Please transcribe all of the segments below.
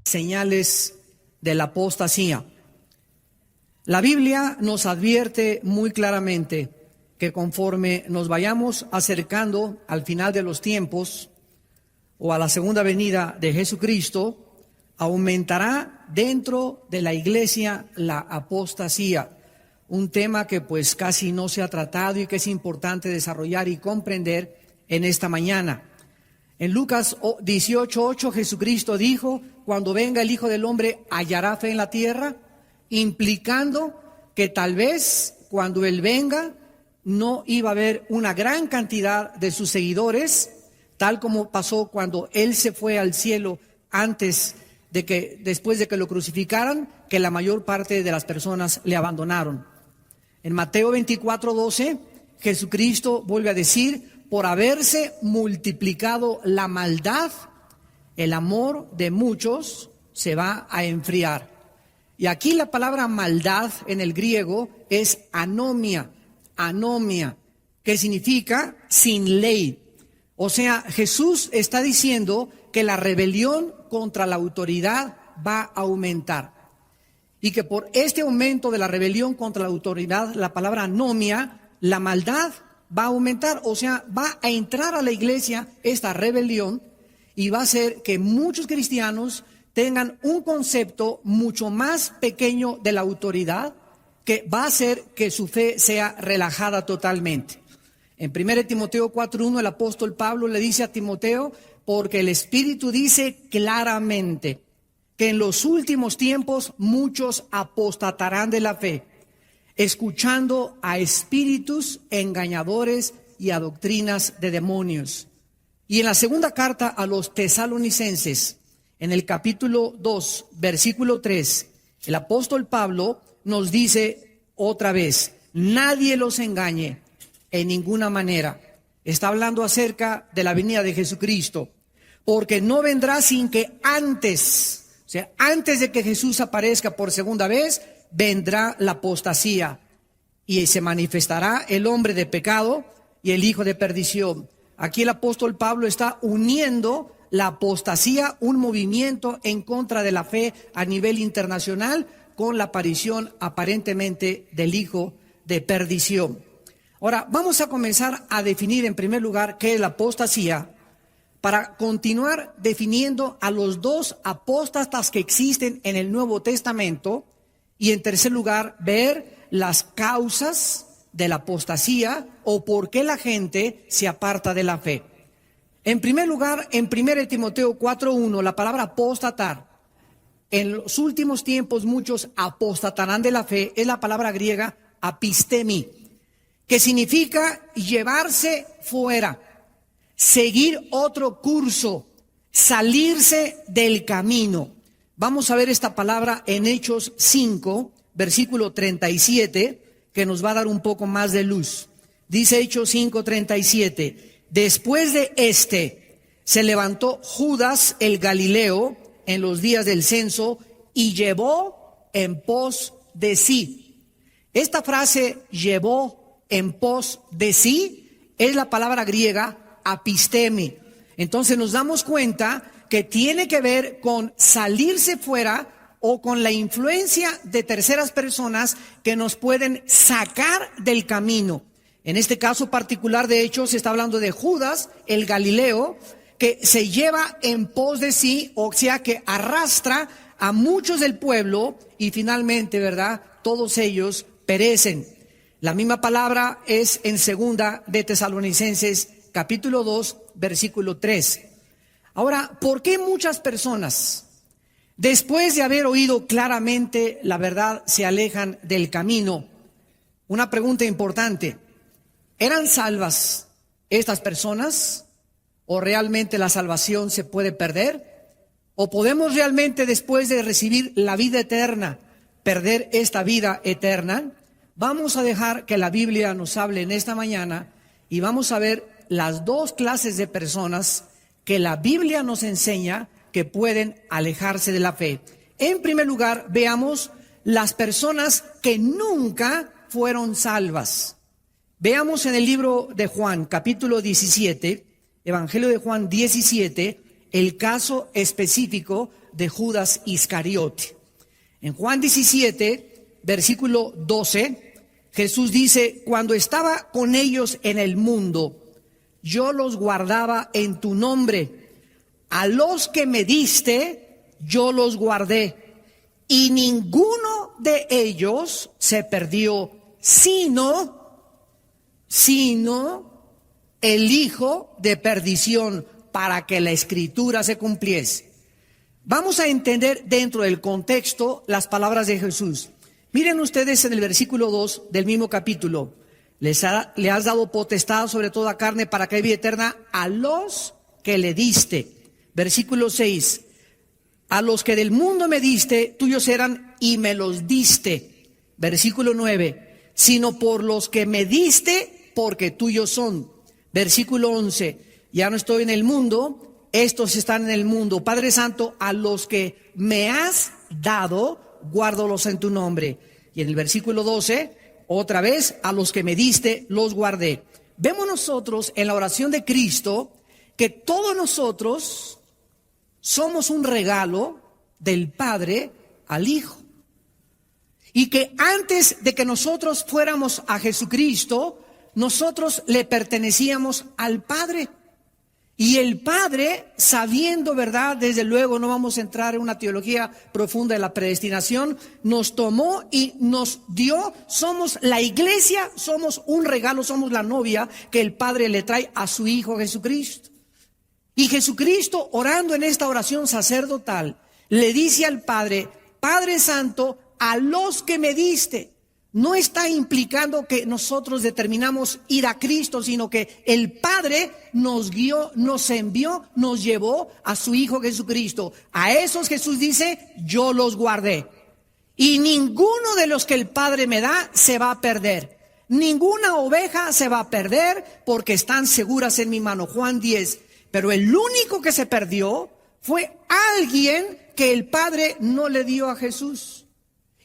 Señales de la apostasía. La Biblia nos advierte muy claramente que conforme nos vayamos acercando al final de los tiempos o a la segunda venida de Jesucristo, aumentará dentro de la iglesia la apostasía, un tema que pues casi no se ha tratado y que es importante desarrollar y comprender en esta mañana. En Lucas 18:8 Jesucristo dijo: cuando venga el Hijo del Hombre, ¿hallará fe en la tierra? Implicando que tal vez cuando Él venga no iba a haber una gran cantidad de sus seguidores, tal como pasó cuando Él se fue al cielo después de que lo crucificaran, que la mayor parte de las personas le abandonaron. En Mateo 24:12 Jesucristo vuelve a decir: por haberse multiplicado la maldad, el amor de muchos se va a enfriar. Y aquí la palabra maldad en el griego es anomia, que significa sin ley. O sea, Jesús está diciendo que la rebelión contra la autoridad va a aumentar. Y que por este aumento de la rebelión contra la autoridad, la palabra anomia, la maldad va a aumentar, o sea, va a entrar a la iglesia esta rebelión y va a hacer que muchos cristianos tengan un concepto mucho más pequeño de la autoridad, que va a hacer que su fe sea relajada totalmente. En 1 Timoteo 4:1 el apóstol Pablo le dice a Timoteo: porque el Espíritu dice claramente que en los últimos tiempos muchos apostatarán de la fe, escuchando a espíritus engañadores y a doctrinas de demonios. Y en la segunda carta a los tesalonicenses, en el capítulo 2, versículo 3, el apóstol Pablo nos dice otra vez: nadie los engañe en ninguna manera. Está hablando acerca de la venida de Jesucristo, porque no vendrá sin que antes de que Jesús aparezca por segunda vez, vendrá la apostasía y se manifestará el hombre de pecado y el hijo de perdición. Aquí el apóstol Pablo está uniendo la apostasía, un movimiento en contra de la fe a nivel internacional, con la aparición aparentemente del hijo de perdición. Ahora vamos a comenzar a definir en primer lugar qué es la apostasía, para continuar definiendo a los dos apóstatas que existen en el Nuevo Testamento, y en tercer lugar ver las causas de la apostasía o por qué la gente se aparta de la fe. En primer lugar, en 1 Timoteo 4:1, la palabra apostatar, en los últimos tiempos muchos apostatarán de la fe, es la palabra griega apistemi, que significa llevarse fuera, seguir otro curso, salirse del camino. Vamos a ver esta palabra en Hechos 5, versículo 37, que nos va a dar un poco más de luz. Dice Hechos 5:37, después de se levantó Judas el Galileo en los días del censo y llevó en pos de sí. Esta frase, llevó en pos de sí, es la palabra griega apistemi. Entonces nos damos cuenta que tiene que ver con salirse fuera o con la influencia de terceras personas que nos pueden sacar del camino. En este caso particular, de hecho, se está hablando de Judas el Galileo, que se lleva en pos de sí, o sea que arrastra a muchos del pueblo y finalmente, ¿verdad?, todos ellos perecen. La misma palabra es en segunda de Tesalonicenses capítulo 2, versículo 3. Ahora, ¿por qué muchas personas, después de haber oído claramente la verdad, se alejan del camino? Una pregunta importante: ¿eran salvas estas personas? ¿O realmente la salvación se puede perder? ¿O podemos realmente, después de recibir la vida eterna, perder esta vida eterna? Vamos a dejar que la Biblia nos hable en esta mañana y vamos a ver las dos clases de personas que la Biblia nos enseña que pueden alejarse de la fe. En primer lugar, veamos las personas que nunca fueron salvas. Veamos en el libro de Juan, capítulo 17, Evangelio de Juan 17, el caso específico de Judas Iscariote. En Juan 17, versículo 12, Jesús dice: cuando estaba con ellos en el mundo, yo los guardaba en tu nombre. A los que me diste, yo los guardé. Y ninguno de ellos se perdió, sino el hijo de perdición, para que la escritura se cumpliese. Vamos a entender dentro del contexto las palabras de Jesús. Miren ustedes en el versículo 2 del mismo capítulo: le has dado potestad sobre toda carne para que haya vida eterna a los que le diste. Versículo 6: a los que del mundo me diste, tuyos eran y me los diste. Versículo 9: sino por los que me diste, porque tuyos son. Versículo 11: ya no estoy en el mundo, estos están en el mundo. Padre Santo, a los que me has dado, guárdalos en tu nombre. Y en el versículo 12, otra vez: a los que me diste, los guardé. Vemos nosotros en la oración de Cristo que todos nosotros somos un regalo del Padre al Hijo. Y que antes de que nosotros fuéramos a Jesucristo, nosotros le pertenecíamos al Padre. Y el Padre, sabiendo, ¿verdad? Desde luego no vamos a entrar en una teología profunda de la predestinación, nos tomó y nos dio. Somos la iglesia, somos un regalo, somos la novia que el Padre le trae a su Hijo Jesucristo. Y Jesucristo, orando en esta oración sacerdotal, le dice al Padre: Padre Santo, a los que me diste. No está implicando que nosotros determinamos ir a Cristo, sino que el Padre nos guió, nos envió, nos llevó a su Hijo Jesucristo. A esos Jesús dice: yo los guardé. Y ninguno de los que el Padre me da se va a perder. Ninguna oveja se va a perder, porque están seguras en mi mano. Juan 10. Pero el único que se perdió fue alguien que el Padre no le dio a Jesús,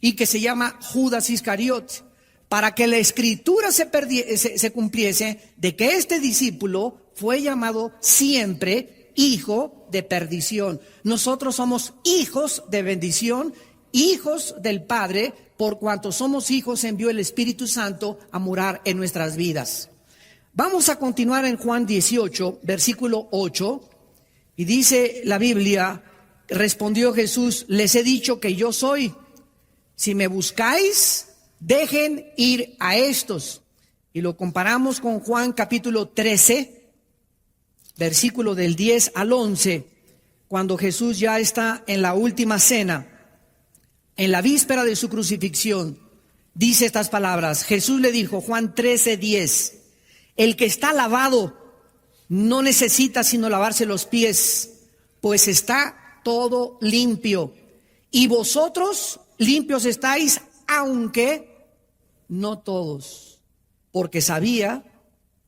y que se llama Judas Iscariote, para que la escritura se cumpliese de que este discípulo fue llamado siempre hijo de perdición. Nosotros somos hijos de bendición, hijos del Padre. Por cuanto somos hijos, envió el Espíritu Santo a morar en nuestras vidas. Vamos a continuar en Juan 18, versículo 8, y dice la Biblia: respondió Jesús: les he dicho que yo soy. Si me buscáis, dejen ir a estos. Y lo comparamos con Juan capítulo 13, versículo del 10 al 11, cuando Jesús ya está en la última cena, en la víspera de su crucifixión. Dice estas palabras. Jesús le dijo, Juan 13, 10: el que está lavado no necesita sino lavarse los pies, pues está todo limpio. Y vosotros limpios estáis, aunque no todos, porque sabía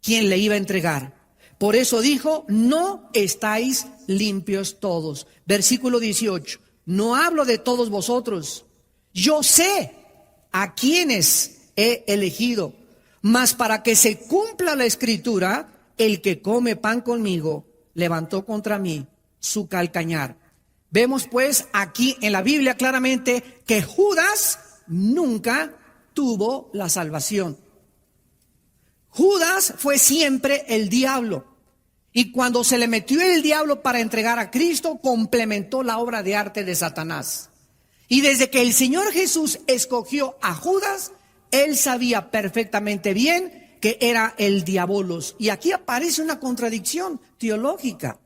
quién le iba a entregar. Por eso dijo: no estáis limpios todos. Versículo 18: no hablo de todos vosotros, yo sé a quienes he elegido, mas para que se cumpla la escritura, el que come pan conmigo levantó contra mí su calcañar. Vemos pues aquí en la Biblia claramente que Judas nunca tuvo la salvación. Judas fue siempre el diablo. Y cuando se le metió el diablo para entregar a Cristo, complementó la obra de arte de Satanás. Y desde que el Señor Jesús escogió a Judas, él sabía perfectamente bien que era el diabolos. Y aquí aparece una contradicción teológica.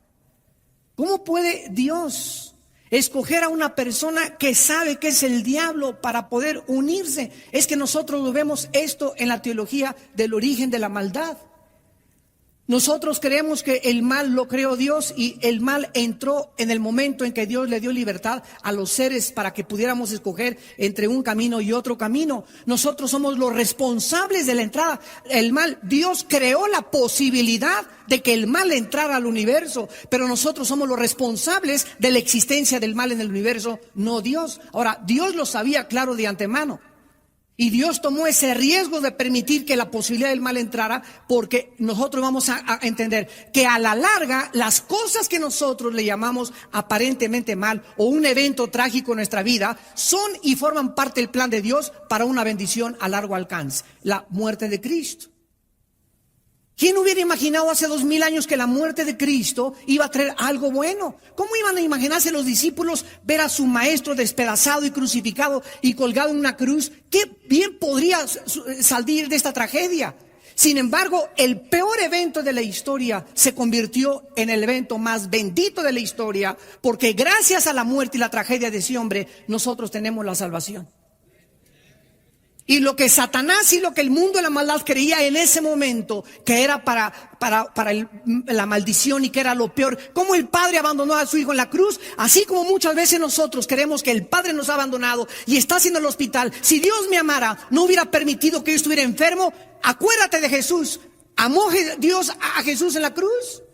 ¿Cómo puede Dios escoger a una persona que sabe que es el diablo para poder unirse? Es que nosotros vemos esto en la teología del origen de la maldad. Nosotros creemos que el mal lo creó Dios, y el mal entró en el momento en que Dios le dio libertad a los seres para que pudiéramos escoger entre un camino y otro camino. Nosotros somos los responsables de la entrada. El mal, Dios creó la posibilidad de que el mal entrara al universo, pero nosotros somos los responsables de la existencia del mal en el universo, no Dios. Ahora, Dios lo sabía claro de antemano. Y Dios tomó ese riesgo de permitir que la posibilidad del mal entrara, porque nosotros vamos a entender que a la larga las cosas que nosotros le llamamos aparentemente mal o un evento trágico en nuestra vida son y forman parte del plan de Dios para una bendición a largo alcance, la muerte de Cristo. ¿Quién hubiera imaginado hace 2000 años que la muerte de Cristo iba a traer algo bueno? ¿Cómo iban a imaginarse los discípulos ver a su maestro despedazado y crucificado y colgado en una cruz? ¿Qué bien podría salir de esta tragedia? Sin embargo, el peor evento de la historia se convirtió en el evento más bendito de la historia, porque gracias a la muerte y la tragedia de ese hombre, nosotros tenemos la salvación. Y lo que Satanás y lo que el mundo de la maldad creía en ese momento que era para la maldición y que era lo peor, como el padre abandonó a su hijo en la cruz, así como muchas veces nosotros creemos que el padre nos ha abandonado y está haciendo el hospital. Si Dios me amara, no hubiera permitido que yo estuviera enfermo. Acuérdate de Jesús. ¿Amó Dios a Jesús en la cruz?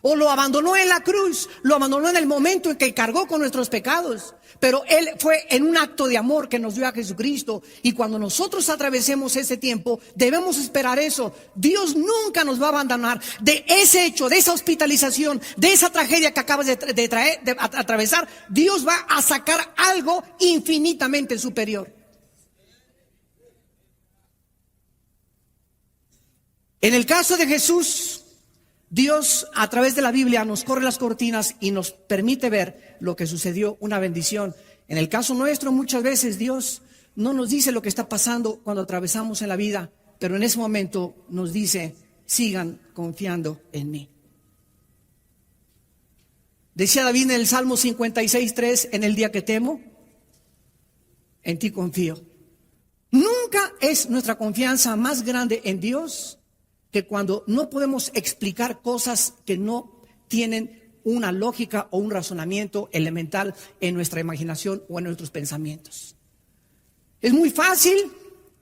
¿O lo abandonó en la cruz? Lo abandonó en el momento en que cargó con nuestros pecados. Pero Él fue en un acto de amor que nos dio a Jesucristo. Y cuando nosotros atravesemos ese tiempo, debemos esperar eso. Dios nunca nos va a abandonar. De ese hecho, de esa hospitalización, de esa tragedia que acabas de atravesar, Dios va a sacar algo infinitamente superior. En el caso de Jesús, Dios a través de la Biblia nos corre las cortinas y nos permite ver lo que sucedió, una bendición. En el caso nuestro, muchas veces Dios no nos dice lo que está pasando cuando atravesamos en la vida, pero en ese momento nos dice: sigan confiando en mí. Decía David en el Salmo 56:3: en el día que temo, en ti confío. Nunca es nuestra confianza más grande en Dios que cuando no podemos explicar cosas que no tienen una lógica o un razonamiento elemental en nuestra imaginación o en nuestros pensamientos. Es muy fácil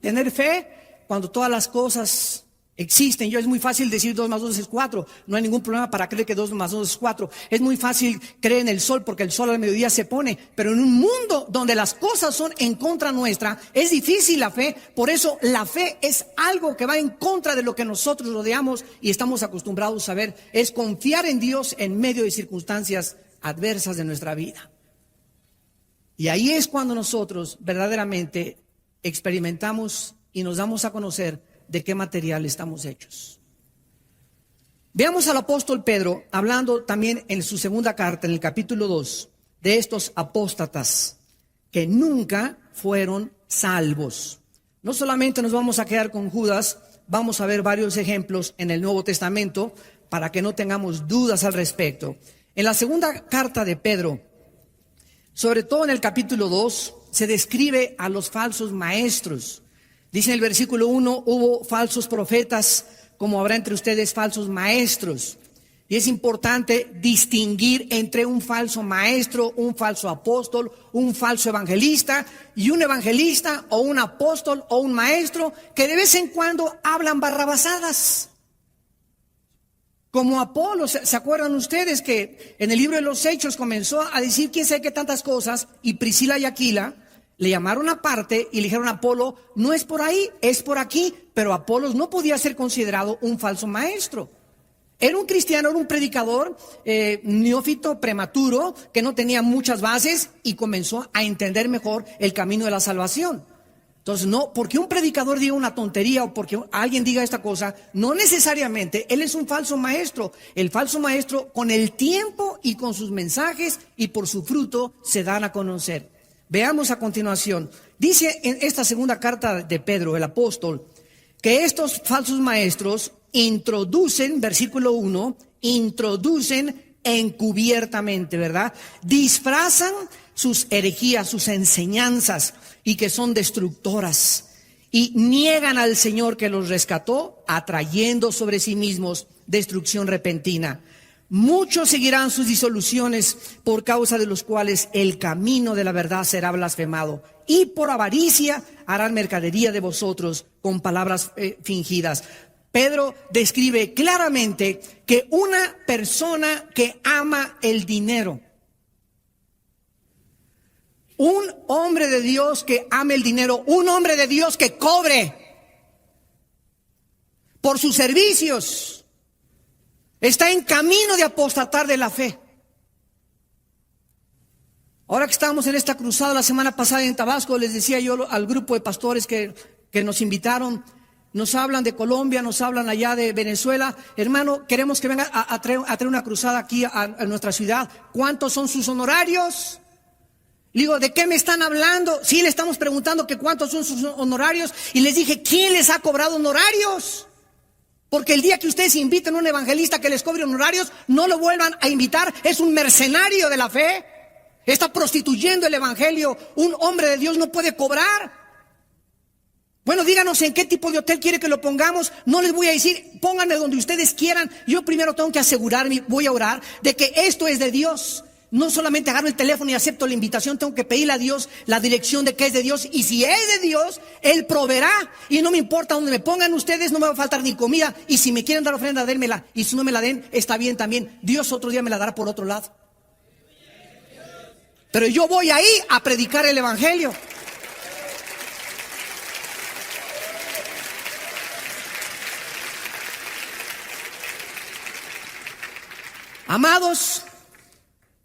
tener fe cuando todas las cosas existen. Es muy fácil decir 2 más 2 es 4. No hay ningún problema para creer que 2 más 2 es 4. Es muy fácil creer en el sol porque el sol al mediodía se pone. Pero en un mundo donde las cosas son en contra nuestra, es difícil la fe. Por eso la fe es algo que va en contra de lo que nosotros rodeamos y estamos acostumbrados a ver. Es confiar en Dios en medio de circunstancias adversas de nuestra vida. Y ahí es cuando nosotros verdaderamente experimentamos y nos damos a conocer de qué material estamos hechos. Veamos al apóstol Pedro hablando también en su segunda carta, en el capítulo 2, de estos apóstatas que nunca fueron salvos. No solamente nos vamos a quedar con Judas, vamos a ver varios ejemplos en el Nuevo Testamento para que no tengamos dudas al respecto. En la segunda carta de Pedro, sobre todo en el capítulo 2, se describe a los falsos maestros. Dice en el versículo 1: hubo falsos profetas, como habrá entre ustedes falsos maestros. Y es importante distinguir entre un falso maestro, un falso apóstol, un falso evangelista y un evangelista o un apóstol o un maestro que de vez en cuando hablan barrabasadas. Como Apolo, ¿se acuerdan ustedes que en el libro de los Hechos comenzó a decir quién sabe qué tantas cosas? Y Priscila y Aquila le llamaron aparte y le dijeron a Apolo: no es por ahí, es por aquí. Pero Apolos no podía ser considerado un falso maestro. Era un cristiano, era un predicador neófito, prematuro, que no tenía muchas bases y comenzó a entender mejor el camino de la salvación. Entonces, no, porque un predicador diga una tontería o porque alguien diga esta cosa, no necesariamente él es un falso maestro. El falso maestro, con el tiempo y con sus mensajes y por su fruto, se dan a conocer. Veamos a continuación. Dice en esta segunda carta de Pedro, el apóstol, que estos falsos maestros introducen, versículo 1, introducen encubiertamente, ¿verdad? Disfrazan sus herejías, sus enseñanzas, y que son destructoras, y niegan al Señor que los rescató, atrayendo sobre sí mismos destrucción repentina. Muchos seguirán sus disoluciones, por causa de los cuales el camino de la verdad será blasfemado, y por avaricia harán mercadería de vosotros con palabras fingidas. Pedro describe claramente que una persona que ama el dinero Un hombre de Dios que ame el dinero, un hombre de Dios que cobre por sus servicios, está en camino de apostatar de la fe. Ahora que estábamos en esta cruzada la semana pasada en Tabasco, les decía yo al grupo de pastores que nos invitaron, nos hablan de Colombia, nos hablan allá de Venezuela. Hermano, queremos que venga a traer una cruzada aquí a nuestra ciudad. ¿Cuántos son sus honorarios? Digo, ¿de qué me están hablando? Sí, le estamos preguntando que cuántos son sus honorarios. Y les dije, ¿quién les ha cobrado honorarios? Porque el día que ustedes inviten a un evangelista que les cobre honorarios, no lo vuelvan a invitar. Es un mercenario de la fe. Está prostituyendo el evangelio. Un hombre de Dios no puede cobrar. Bueno, díganos en qué tipo de hotel quiere que lo pongamos. No les voy a decir, pónganme donde ustedes quieran. Yo primero tengo que asegurarme, voy a orar, de que esto es de Dios. No solamente agarro el teléfono y acepto la invitación, tengo que pedirle a Dios la dirección de que es de Dios. Y si es de Dios, Él proveerá. Y no me importa donde me pongan ustedes, no me va a faltar ni comida. Y si me quieren dar ofrenda, dénmela. Y si no me la den, está bien también. Dios otro día me la dará por otro lado. Pero yo voy ahí a predicar el evangelio. Amados,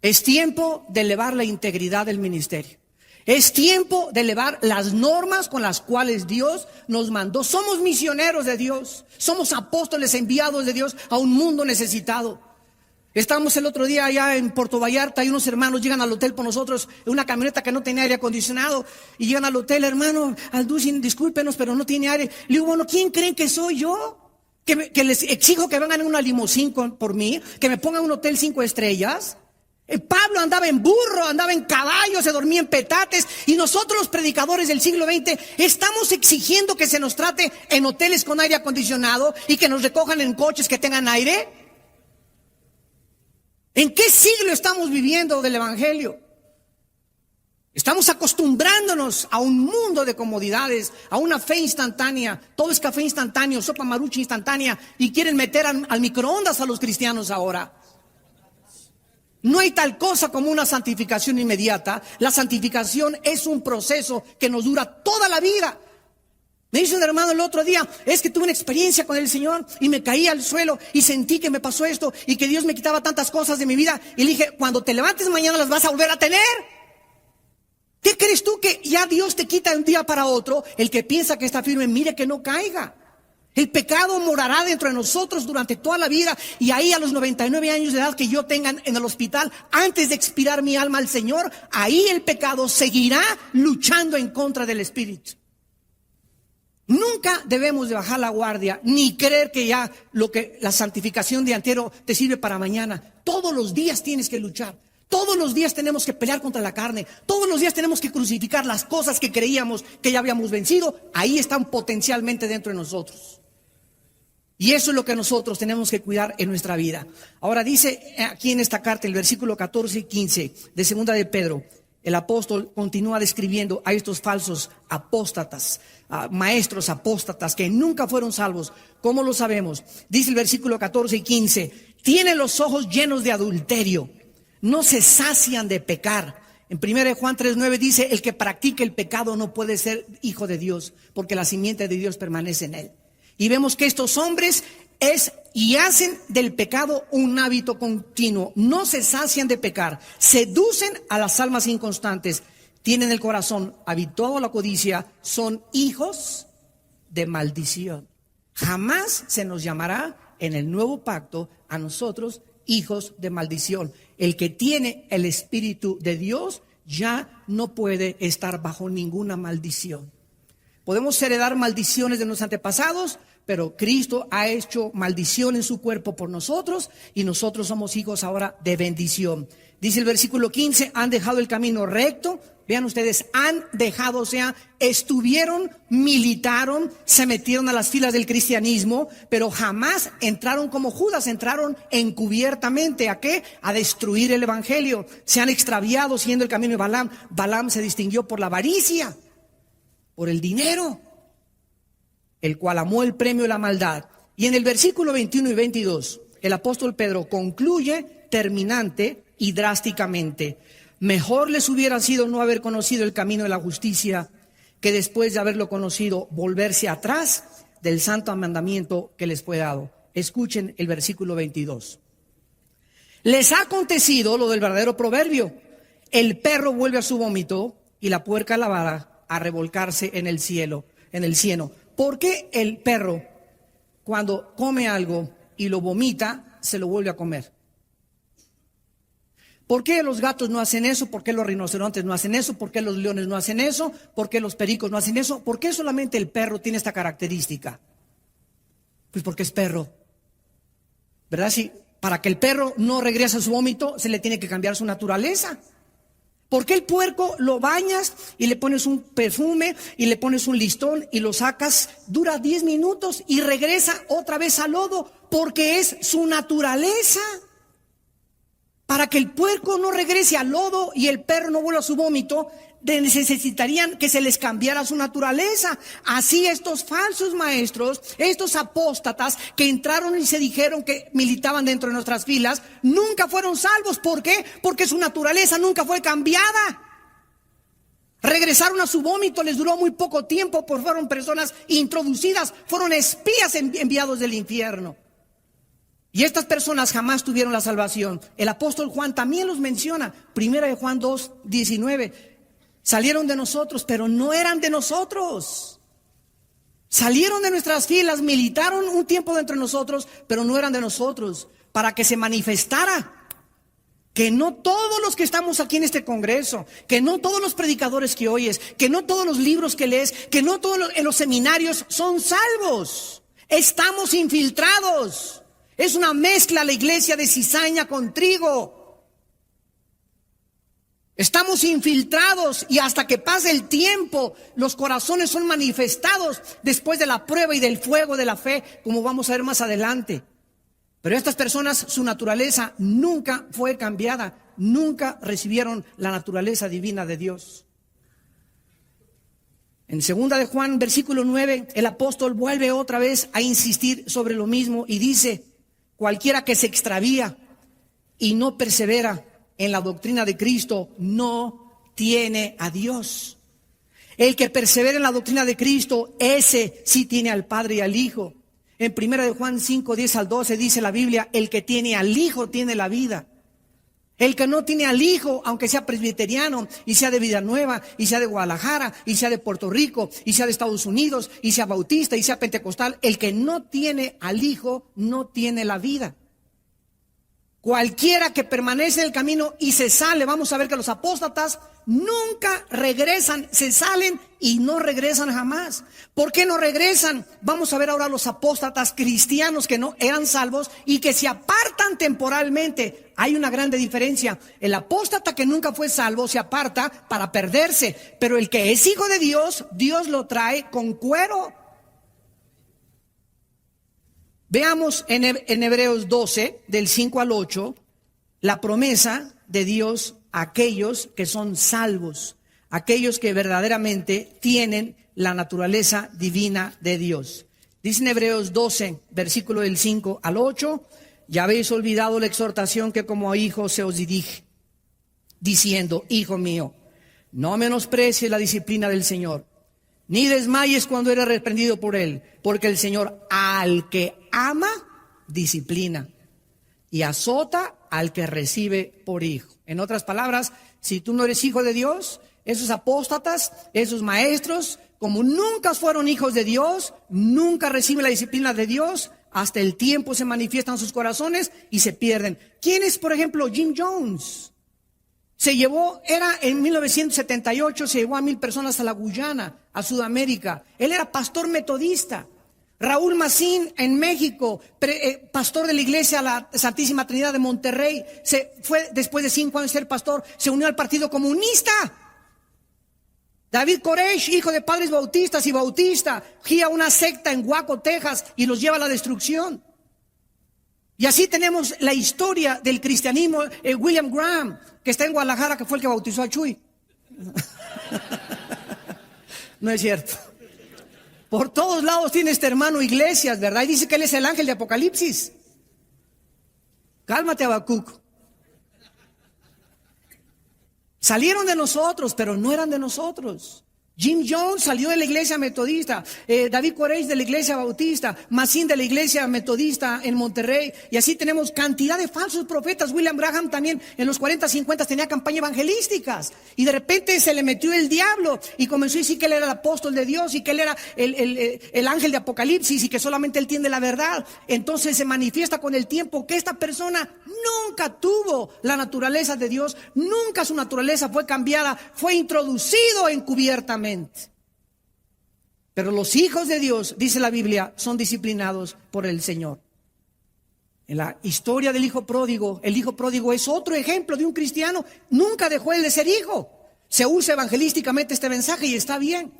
es tiempo de elevar la integridad del ministerio. Es tiempo de elevar las normas con las cuales Dios nos mandó. Somos misioneros de Dios. Somos apóstoles enviados de Dios a un mundo necesitado. Estábamos el otro día allá en Puerto Vallarta y unos hermanos llegan al hotel por nosotros en una camioneta que no tenía aire acondicionado y llegan al hotel, hermano, Alducin, discúlpenos, pero no tiene aire. Le digo, bueno, ¿quién creen que soy yo? Que les exijo que vengan en una limusín por mí, que me pongan un hotel 5 estrellas. Pablo andaba en burro, andaba en caballo, se dormía en petates. Y nosotros los predicadores del siglo XX estamos exigiendo que se nos trate en hoteles con aire acondicionado y que nos recojan en coches que tengan aire. ¿En qué siglo estamos viviendo del evangelio? Estamos acostumbrándonos a un mundo de comodidades, a una fe instantánea. Todo es café instantáneo, sopa marucha instantánea. Y quieren meter al microondas a los cristianos ahora. No hay tal cosa como una santificación inmediata. La santificación es un proceso que nos dura toda la vida. Me dice un hermano el otro día, es que tuve una experiencia con el Señor y me caí al suelo y sentí que me pasó esto y que Dios me quitaba tantas cosas de mi vida. Y le dije, cuando te levantes mañana las vas a volver a tener. ¿Qué crees tú que ya Dios te quita de un día para otro? El que piensa que está firme, mire que no caiga. El pecado morará dentro de nosotros durante toda la vida. Y ahí a los 99 años de edad que yo tenga en el hospital, antes de expirar mi alma al Señor, ahí el pecado seguirá luchando en contra del Espíritu. Nunca debemos de bajar la guardia, ni creer que ya la santificación de antiero te sirve para mañana. Todos los días tienes que luchar. Todos los días tenemos que pelear contra la carne. Todos los días tenemos que crucificar las cosas que creíamos que ya habíamos vencido. Ahí están potencialmente dentro de nosotros. Y eso es lo que nosotros tenemos que cuidar en nuestra vida. Ahora dice aquí en esta carta, el versículo 14 y 15 de segunda de Pedro, el apóstol continúa describiendo a estos falsos apóstatas, maestros apóstatas que nunca fueron salvos. ¿Cómo lo sabemos? Dice el versículo 14 y 15, tienen los ojos llenos de adulterio, no se sacian de pecar. En 1 Juan 3:9 dice, el que practica el pecado no puede ser hijo de Dios, porque la simiente de Dios permanece en él. Y vemos que estos hombres hacen del pecado un hábito continuo. No se sacian de pecar, seducen a las almas inconstantes, tienen el corazón habituado a la codicia, son hijos de maldición. Jamás se nos llamará en el nuevo pacto a nosotros hijos de maldición. El que tiene el Espíritu de Dios ya no puede estar bajo ninguna maldición. Podemos heredar maldiciones de nuestros antepasados, pero Cristo ha hecho maldición en su cuerpo por nosotros y nosotros somos hijos ahora de bendición. Dice el versículo 15, han dejado el camino recto. Vean ustedes, han dejado, o sea, estuvieron, militaron, se metieron a las filas del cristianismo, pero jamás entraron como Judas, entraron encubiertamente. ¿A qué? A destruir el evangelio. Se han extraviado siguiendo el camino de Balaam. Balaam se distinguió por la avaricia, por el dinero, el cual amó el premio de la maldad. Y en el versículo 21 y 22, el apóstol Pedro concluye terminante y drásticamente. Mejor les hubiera sido no haber conocido el camino de la justicia que después de haberlo conocido volverse atrás del santo mandamiento que les fue dado. Escuchen el versículo 22. Les ha acontecido lo del verdadero proverbio: el perro vuelve a su vómito y la puerca a la vara a revolcarse en el cielo, en el cieno. ¿Por qué el perro, cuando come algo y lo vomita, se lo vuelve a comer? ¿Por qué los gatos no hacen eso? ¿Por qué los rinocerontes no hacen eso? ¿Por qué los leones no hacen eso? ¿Por qué los pericos no hacen eso? ¿Por qué solamente el perro tiene esta característica? Pues porque es perro, ¿verdad? Si para que el perro no regrese a su vómito, se le tiene que cambiar su naturaleza. ¿Por qué el puerco lo bañas y le pones un perfume y le pones un listón y lo sacas? Dura 10 minutos y regresa otra vez al lodo, porque es su naturaleza. Para que el puerco no regrese al lodo y el perro no vuelva a su vómito, necesitarían que se les cambiara su naturaleza. Así estos falsos maestros, estos apóstatas que entraron y se dijeron que militaban dentro de nuestras filas, nunca fueron salvos. ¿Por qué? Porque su naturaleza nunca fue cambiada. Regresaron a su vómito, les duró muy poco tiempo, porque fueron personas introducidas, fueron espías enviados del infierno. Y estas personas jamás tuvieron la salvación. El apóstol Juan también los menciona. Primera de Juan 2:19. Salieron de nosotros, pero no eran de nosotros. Salieron de nuestras filas, militaron un tiempo dentro de nosotros, pero no eran de nosotros. Para que se manifestara que no todos los que estamos aquí en este congreso, que no todos los predicadores que oyes, que no todos los libros que lees, que no todos en los seminarios son salvos. Estamos infiltrados. Es una mezcla la iglesia de cizaña con trigo. Estamos infiltrados y hasta que pase el tiempo, los corazones son manifestados después de la prueba y del fuego de la fe, como vamos a ver más adelante. Pero estas personas, su naturaleza nunca fue cambiada, nunca recibieron la naturaleza divina de Dios. En 2 de Juan, versículo 9, el apóstol vuelve otra vez a insistir sobre lo mismo y dice: cualquiera que se extravía y no persevera en la doctrina de Cristo no tiene a Dios. El que persevera en la doctrina de Cristo, ese sí tiene al Padre y al Hijo. En 1 de Juan 5:10-12 dice la Biblia: el que tiene al Hijo tiene la vida. El que no tiene al Hijo, aunque sea presbiteriano, y sea de Villanueva, y sea de Guadalajara, y sea de Puerto Rico, y sea de Estados Unidos, y sea bautista, y sea pentecostal, el que no tiene al Hijo no tiene la vida. Cualquiera que permanece en el camino y se sale, vamos a ver que los apóstatas nunca regresan, se salen y no regresan jamás. ¿Por qué no regresan? Vamos a ver ahora los apóstatas cristianos que no eran salvos y que se apartan temporalmente. Hay una grande diferencia. El apóstata que nunca fue salvo se aparta para perderse, pero el que es hijo de Dios, Dios lo trae con cuero. Veamos en Hebreos 12, del 5 al 8, la promesa de Dios a aquellos que son salvos, aquellos que verdaderamente tienen la naturaleza divina de Dios. Dice en Hebreos 12, versículo del 5 al 8, ya habéis olvidado la exhortación que como a hijos se os dirige, diciendo: hijo mío, no menosprecies la disciplina del Señor, ni desmayes cuando eres reprendido por él, porque el Señor al que ama, disciplina, y azota al que recibe por hijo. En otras palabras, si tú no eres hijo de Dios, esos apóstatas, esos maestros, como nunca fueron hijos de Dios, nunca reciben la disciplina de Dios, hasta el tiempo se manifiestan sus corazones y se pierden. ¿Quién es, por ejemplo, Jim Jones? Era en 1978, se llevó a 1,000 personas a la Guyana, a Sudamérica. Él era pastor metodista. Raúl Macín en México, pastor de la iglesia La Santísima Trinidad de Monterrey, se fue después de 5 años de ser pastor, se unió al Partido Comunista. David Koresh, hijo de padres bautistas y bautista, guía una secta en Waco, Texas, y los lleva a la destrucción. Y así tenemos la historia del cristianismo. William Graham, que está en Guadalajara, que fue el que bautizó a Chuy. No es cierto. Por todos lados tiene este hermano iglesias, ¿verdad? Y dice que él es el ángel de Apocalipsis. Cálmate, Habacuc. Salieron de nosotros, pero no eran de nosotros. Jim Jones salió de la iglesia metodista, David Koresh de la iglesia bautista, Masin de la iglesia metodista en Monterrey, y así tenemos cantidad de falsos profetas. William Branham también en los 40, 50 tenía campañas evangelísticas, y de repente se le metió el diablo y comenzó a decir que él era el apóstol de Dios y que él era el ángel de Apocalipsis y que solamente él tiene la verdad. Entonces se manifiesta con el tiempo que esta persona nunca tuvo la naturaleza de Dios, nunca su naturaleza fue cambiada, fue introducido encubiertamente. Pero los hijos de Dios, dice la Biblia, son disciplinados por el Señor. En la historia del hijo pródigo, el hijo pródigo es otro ejemplo de un cristiano. Nunca dejó él de ser hijo. Se usa evangelísticamente este mensaje y está bien.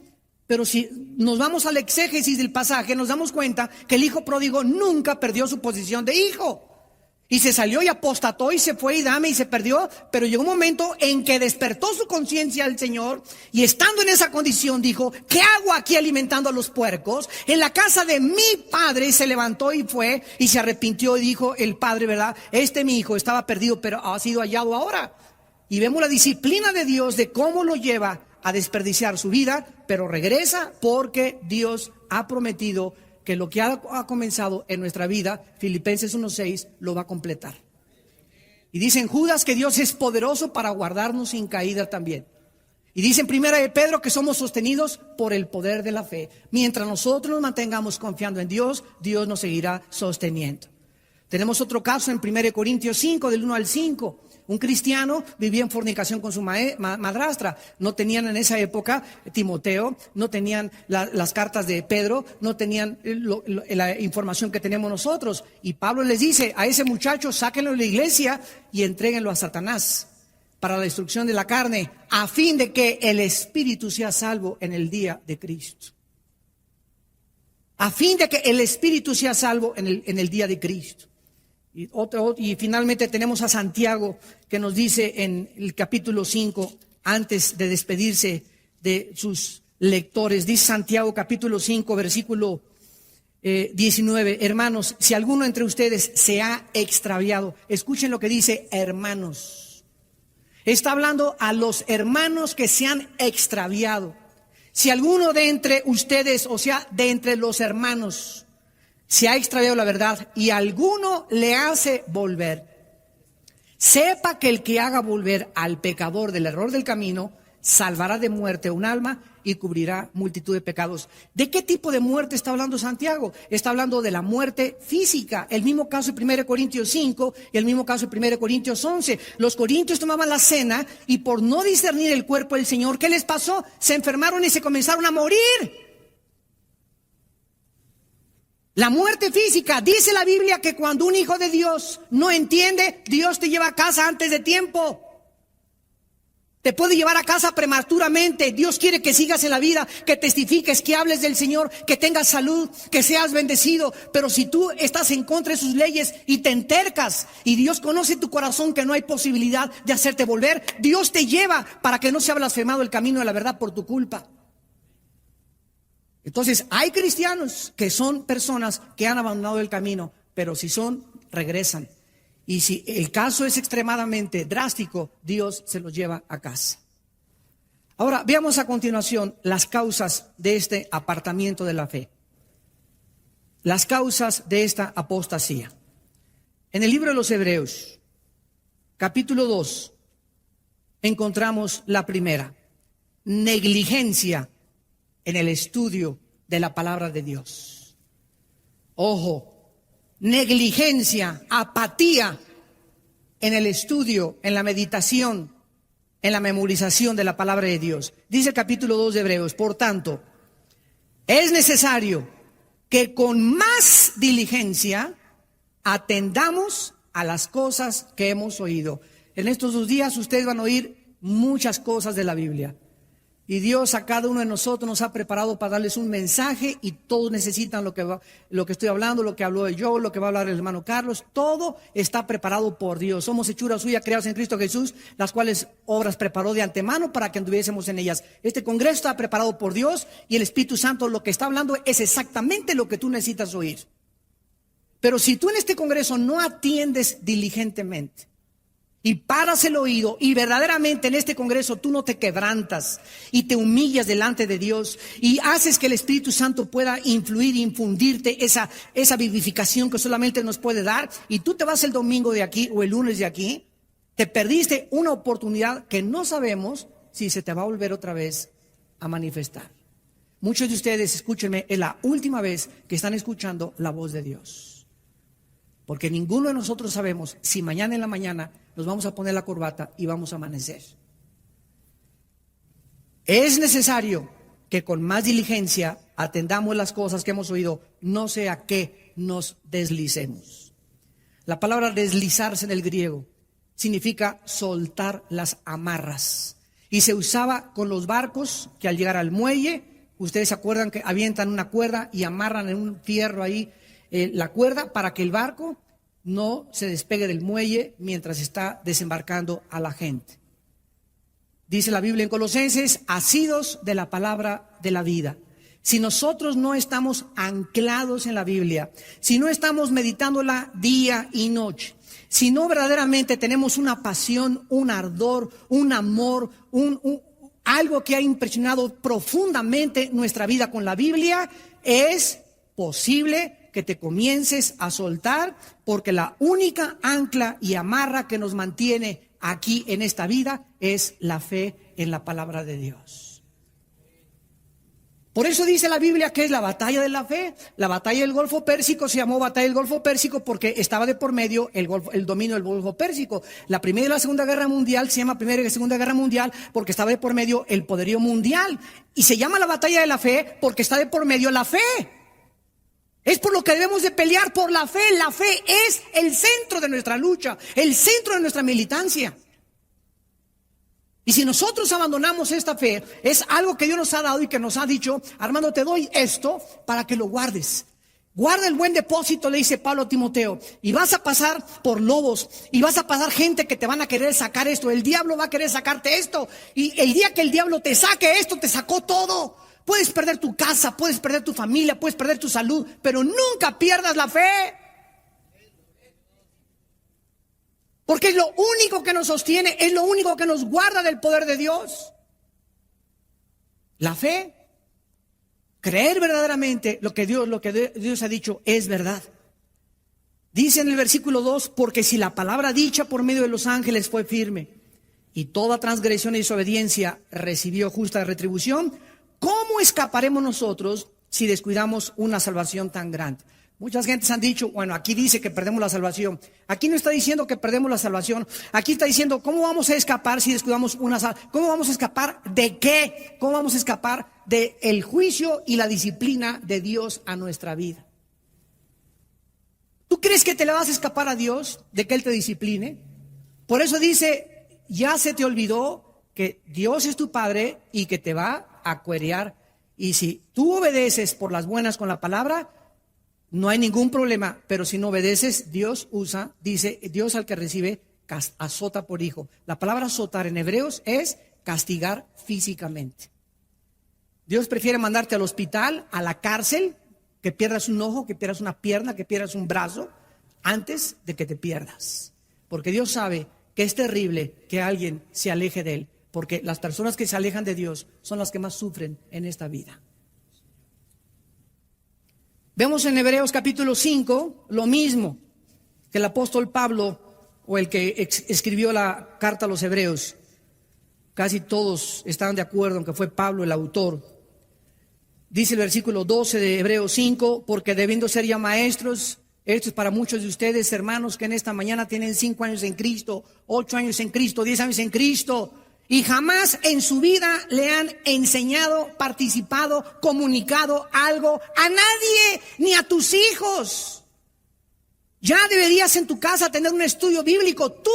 Pero si nos vamos al exégesis del pasaje, nos damos cuenta que el hijo pródigo nunca perdió su posición de hijo. Y se salió y apostató y se fue y dame y se perdió. Pero llegó un momento en que despertó su conciencia al Señor. Y estando en esa condición dijo: ¿qué hago aquí alimentando a los puercos? En la casa de mi padre. Se levantó y fue y se arrepintió y dijo el padre, ¿verdad? Mi hijo estaba perdido, pero ha sido hallado ahora. Y vemos la disciplina de Dios de cómo lo lleva a desperdiciar su vida, pero regresa porque Dios ha prometido que lo que ha comenzado en nuestra vida, Filipenses 1:6, lo va a completar. Y dice en Judas que Dios es poderoso para guardarnos sin caída también. Y dice en Primera de Pedro que somos sostenidos por el poder de la fe. Mientras nosotros nos mantengamos confiando en Dios, Dios nos seguirá sosteniendo. Tenemos otro caso en 1 Corintios 5, del 1 al 5. Un cristiano vivía en fornicación con su madrastra. No tenían en esa época Timoteo, no tenían las cartas de Pedro, no tenían la información que tenemos nosotros. Y Pablo les dice a ese muchacho: sáquenlo de la iglesia y entréguenlo a Satanás para la destrucción de la carne, a fin de que el espíritu sea salvo en el día de Cristo. A fin de que el espíritu sea salvo en el día de Cristo. Y finalmente tenemos a Santiago, que nos dice en el capítulo 5, antes de despedirse de sus lectores, dice Santiago capítulo 5, versículo 19: hermanos, si alguno entre ustedes se ha extraviado, escuchen lo que dice hermanos. Está hablando a los hermanos que se han extraviado. Si alguno de entre ustedes, o sea, de entre los hermanos, se ha extraviado la verdad y alguno le hace volver, sepa que el que haga volver al pecador del error del camino salvará de muerte un alma y cubrirá multitud de pecados. ¿De qué tipo de muerte está hablando Santiago? Está hablando de la muerte física. El mismo caso de 1 Corintios 5 y el mismo caso de 1 Corintios 11. Los corintios tomaban la cena y por no discernir el cuerpo del Señor, ¿qué les pasó? Se enfermaron y se comenzaron a morir. La muerte física, dice la Biblia que cuando un hijo de Dios no entiende, Dios te lleva a casa antes de tiempo. Te puede llevar a casa prematuramente. Dios quiere que sigas en la vida, que testifiques, que hables del Señor, que tengas salud, que seas bendecido. Pero si tú estás en contra de sus leyes y te entercas, y Dios conoce tu corazón que no hay posibilidad de hacerte volver, Dios te lleva para que no sea blasfemado el camino de la verdad por tu culpa. Entonces hay cristianos que son personas que han abandonado el camino, pero si regresan. Y si el caso es extremadamente drástico, Dios se los lleva a casa. Ahora veamos a continuación las causas de este apartamiento de la fe. Las causas de esta apostasía. En el libro de los Hebreos, capítulo 2, encontramos la primera: negligencia en el estudio de la palabra de Dios. Ojo, negligencia, apatía en el estudio, en la meditación, en la memorización de la palabra de Dios. Dice el capítulo 2 de Hebreos: por tanto, es necesario que con más diligencia atendamos a las cosas que hemos oído. En estos 2 días ustedes van a oír muchas cosas de la Biblia. Y Dios a cada uno de nosotros nos ha preparado para darles un mensaje, y todos necesitan lo que estoy hablando, lo que habló yo, lo que va a hablar el hermano Carlos. Todo está preparado por Dios. Somos hechura suya, creados en Cristo Jesús, las cuales obras preparó de antemano para que anduviésemos en ellas. Este congreso está preparado por Dios, y el Espíritu Santo lo que está hablando es exactamente lo que tú necesitas oír. Pero si tú en este congreso no atiendes diligentemente y paras el oído y verdaderamente en este congreso tú no te quebrantas y te humillas delante de Dios y haces que el Espíritu Santo pueda influir, infundirte esa vivificación que solamente nos puede dar, y tú te vas el domingo de aquí o el lunes de aquí, te perdiste una oportunidad que no sabemos si se te va a volver otra vez a manifestar. Muchos de ustedes, escúchenme, es la última vez que están escuchando la voz de Dios. Porque ninguno de nosotros sabemos si mañana en la mañana nos vamos a poner la corbata y vamos a amanecer. Es necesario que con más diligencia atendamos las cosas que hemos oído, no sea que nos deslicemos. La palabra deslizarse en el griego significa soltar las amarras. Y se usaba con los barcos que al llegar al muelle, ustedes se acuerdan que avientan una cuerda y amarran en un fierro ahí la cuerda para que el barco no se despegue del muelle mientras está desembarcando a la gente. Dice la Biblia en Colosenses, asidos de la palabra de la vida. Si nosotros no estamos anclados en la Biblia, si no estamos meditándola día y noche, si no verdaderamente tenemos una pasión, un ardor, un amor, algo que ha impresionado profundamente nuestra vida con la Biblia, es posible que te comiences a soltar, porque la única ancla y amarra que nos mantiene aquí en esta vida es la fe en la palabra de Dios. Por eso dice la Biblia que es la batalla de la fe. La batalla del Golfo Pérsico se llamó batalla del Golfo Pérsico porque estaba de por medio el dominio del Golfo Pérsico. La Primera y la Segunda Guerra Mundial se llama Primera y Segunda Guerra Mundial porque estaba de por medio el poderío mundial. Y se llama la batalla de la fe porque está de por medio la fe. Es por lo que debemos de pelear, por la fe. La fe es el centro de nuestra lucha, el centro de nuestra militancia. Y si nosotros abandonamos esta fe, es algo que Dios nos ha dado y que nos ha dicho: Armando, te doy esto para que lo guardes. Guarda el buen depósito, le dice Pablo a Timoteo, y vas a pasar por lobos, y vas a pasar gente que te van a querer sacar esto. El diablo va a querer sacarte esto, y el día que el diablo te saque esto, te sacó todo. Puedes perder tu casa, puedes perder tu familia, puedes perder tu salud, pero nunca pierdas la fe. Porque es lo único que nos sostiene, es lo único que nos guarda del poder de Dios. La fe. Creer verdaderamente lo que Dios ha dicho es verdad. Dice en el versículo 2, porque si la palabra dicha por medio de los ángeles fue firme, y toda transgresión y desobediencia recibió justa retribución, ¿cómo escaparemos nosotros si descuidamos una salvación tan grande? Muchas gentes han dicho, bueno, aquí dice que perdemos la salvación. Aquí no está diciendo que perdemos la salvación. Aquí está diciendo, ¿cómo vamos a escapar si descuidamos una salvación? ¿Cómo vamos a escapar de qué? ¿Cómo vamos a escapar del juicio y la disciplina de Dios a nuestra vida? ¿Tú crees que te le vas a escapar a Dios de que Él te discipline? Por eso dice, ya se te olvidó que Dios es tu Padre y que te va a cuerear. Y si tú obedeces por las buenas con la palabra, no hay ningún problema, pero si no obedeces, Dios dice, Dios al que recibe, azota por hijo. La palabra azotar en hebreos es castigar físicamente. Dios prefiere mandarte al hospital, a la cárcel, que pierdas un ojo, que pierdas una pierna, que pierdas un brazo, antes de que te pierdas. Porque Dios sabe que es terrible que alguien se aleje de Él, porque las personas que se alejan de Dios son las que más sufren en esta vida. Vemos en Hebreos capítulo 5 lo mismo que el apóstol Pablo, o el que escribió la carta a los Hebreos. Casi todos están de acuerdo en que fue Pablo el autor. Dice el versículo 12 de Hebreos 5, porque debiendo ser ya maestros, esto es para muchos de ustedes, hermanos, que en esta mañana tienen 5 años en Cristo, 8 años en Cristo, 10 años en Cristo, y jamás en su vida le han enseñado, participado, comunicado algo a nadie, ni a tus hijos. Ya deberías en tu casa tener un estudio bíblico tú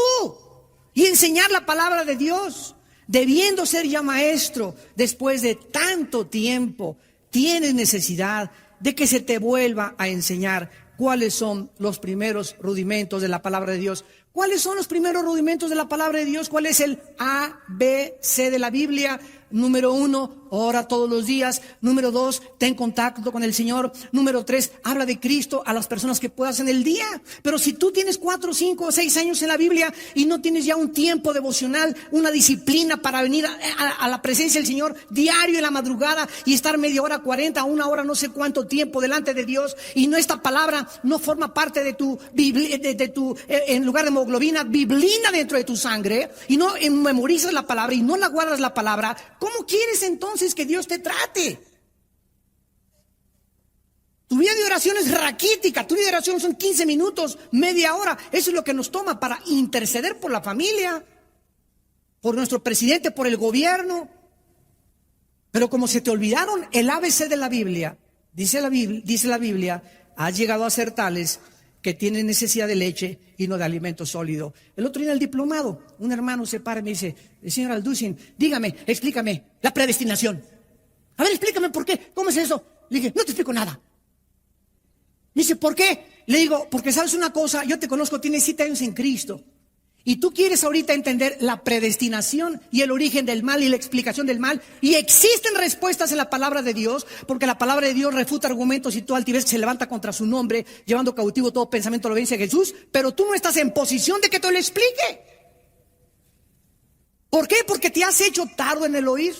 y enseñar la palabra de Dios. Debiendo ser ya maestro, después de tanto tiempo, tienes necesidad de que se te vuelva a enseñar cuáles son los primeros rudimentos de la palabra de Dios. ¿Cuáles son los primeros rudimentos de la palabra de Dios? ¿Cuál es el A, B, C de la Biblia? Número 1, ora todos los días. Número 2, ten contacto con el Señor. Número 3, habla de Cristo a las personas que puedas en el día. Pero si tú tienes 4, 5 o 6 años en la Biblia y no tienes ya un tiempo devocional, una disciplina para venir a la presencia del Señor diario en la madrugada y estar media hora, 40, 1 hora, no sé cuánto tiempo delante de Dios, y no, esta palabra no forma parte de tu Biblia, en lugar de hemoglobina, biblina dentro de tu sangre, y no memorizas la palabra y no la guardas la palabra, ¿cómo quieres entonces que Dios te trate? Tu vida de oración es raquítica. Tu vida de oración son 15 minutos, media hora. Eso es lo que nos toma para interceder por la familia, por nuestro presidente, por el gobierno. Pero como se te olvidaron el ABC de la Biblia, dice la Biblia, has llegado a ser tales que tienen necesidad de leche y no de alimento sólido. El otro día en el diplomado, un hermano se para y me dice: señor Alducin, dígame, explícame la predestinación. A ver, explícame por qué, ¿cómo es eso? Le dije: no te explico nada. Me dice: ¿por qué? Le digo: porque sabes una cosa, yo te conozco, tienes 7 años en Cristo. Y tú quieres ahorita entender la predestinación y el origen del mal y la explicación del mal. Y existen respuestas en la palabra de Dios, porque la palabra de Dios refuta argumentos y toda altivez que se levanta contra su nombre, llevando cautivo todo pensamiento a la obediencia de Jesús. Pero tú no estás en posición de que te lo explique. ¿Por qué? Porque te has hecho tardo en el oír.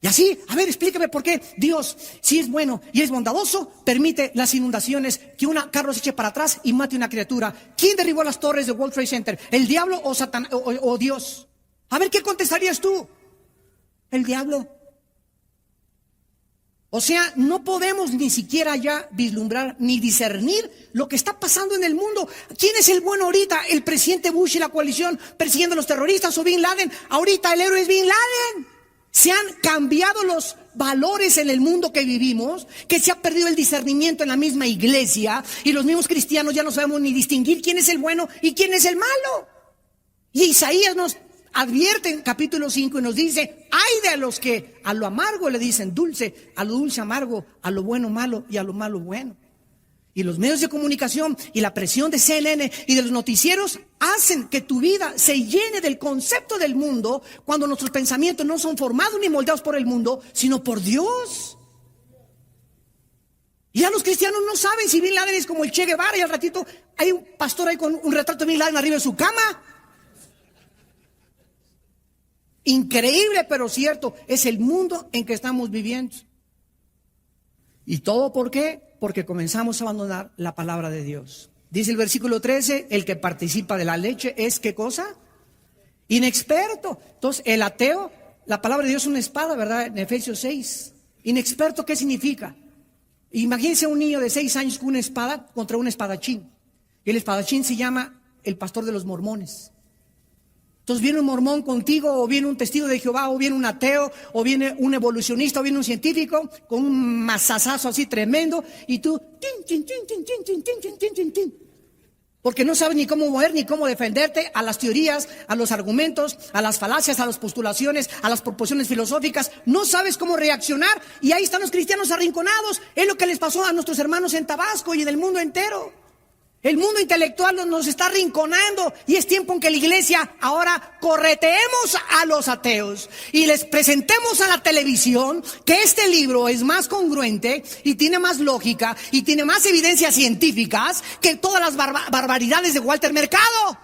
Y así, a ver, explícame por qué Dios, si es bueno y es bondadoso, permite las inundaciones, que un carro se eche para atrás y mate una criatura. ¿Quién derribó las torres de World Trade Center? ¿El diablo o Satán o Dios? A ver, ¿qué contestarías tú? El diablo. O sea, no podemos ni siquiera ya vislumbrar ni discernir lo que está pasando en el mundo. ¿Quién es el bueno ahorita? ¿El presidente Bush y la coalición persiguiendo a los terroristas o Bin Laden? Ahorita el héroe es Bin Laden. Se han cambiado los valores en el mundo que vivimos, que se ha perdido el discernimiento en la misma iglesia, y los mismos cristianos ya no sabemos ni distinguir quién es el bueno y quién es el malo. Y Isaías nos advierte en capítulo 5 y nos dice: ay de los que a lo amargo le dicen dulce, a lo dulce amargo, a lo bueno malo y a lo malo bueno. Y los medios de comunicación y la presión de CNN y de los noticieros hacen que tu vida se llene del concepto del mundo, cuando nuestros pensamientos no son formados ni moldeados por el mundo, sino por Dios. Y ya los cristianos no saben si Bin Laden es como el Che Guevara, y al ratito hay un pastor ahí con un retrato de Bin Laden arriba de su cama. Increíble, pero cierto, es el mundo en que estamos viviendo. ¿Y todo por qué? Porque comenzamos a abandonar la palabra de Dios. Dice el versículo 13, el que participa de la leche es, ¿qué cosa? Inexperto. Entonces, el ateo, la palabra de Dios es una espada, ¿verdad? En Efesios 6. Inexperto, ¿qué significa? Imagínense un niño de 6 años con una espada contra un espadachín. Y el espadachín se llama el pastor de los mormones. Entonces viene un mormón contigo, o viene un testigo de Jehová, o viene un ateo, o viene un evolucionista, o viene un científico con un mazazazo así tremendo, y tú porque no sabes ni cómo mover ni cómo defenderte a las teorías, a los argumentos, a las falacias, a las postulaciones, a las proposiciones filosóficas. No sabes cómo reaccionar, y ahí están los cristianos arrinconados. Es lo que les pasó a nuestros hermanos en Tabasco y en el mundo entero. El mundo intelectual nos está arrinconando, y es tiempo en que la iglesia ahora correteemos a los ateos y les presentemos a la televisión que este libro es más congruente y tiene más lógica y tiene más evidencias científicas que todas las barbaridades de Walter Mercado.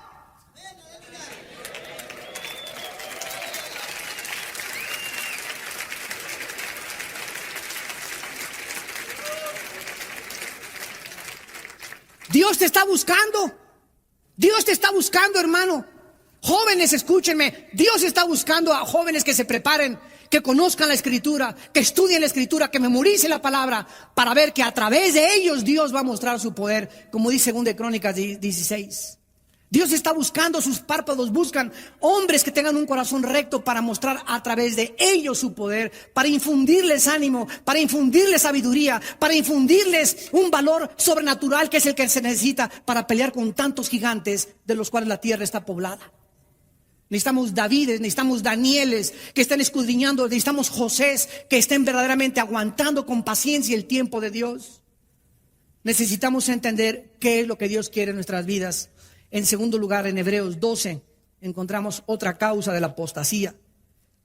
Dios te está buscando. Dios te está buscando, hermano. Jóvenes, escúchenme. Dios está buscando a jóvenes que se preparen, que conozcan la Escritura, que estudien la Escritura, que memoricen la palabra, para ver que a través de ellos Dios va a mostrar su poder, como dice 2 Crónicas 16. Dios está buscando, sus párpados buscan hombres que tengan un corazón recto para mostrar a través de ellos su poder, para infundirles ánimo, para infundirles sabiduría, para infundirles un valor sobrenatural que es el que se necesita para pelear con tantos gigantes de los cuales la tierra está poblada. Necesitamos Davides, necesitamos Danieles que estén escudriñando, necesitamos Josés que estén verdaderamente aguantando con paciencia el tiempo de Dios. Necesitamos entender qué es lo que Dios quiere en nuestras vidas. En segundo lugar, en Hebreos 12 encontramos otra causa de la apostasía.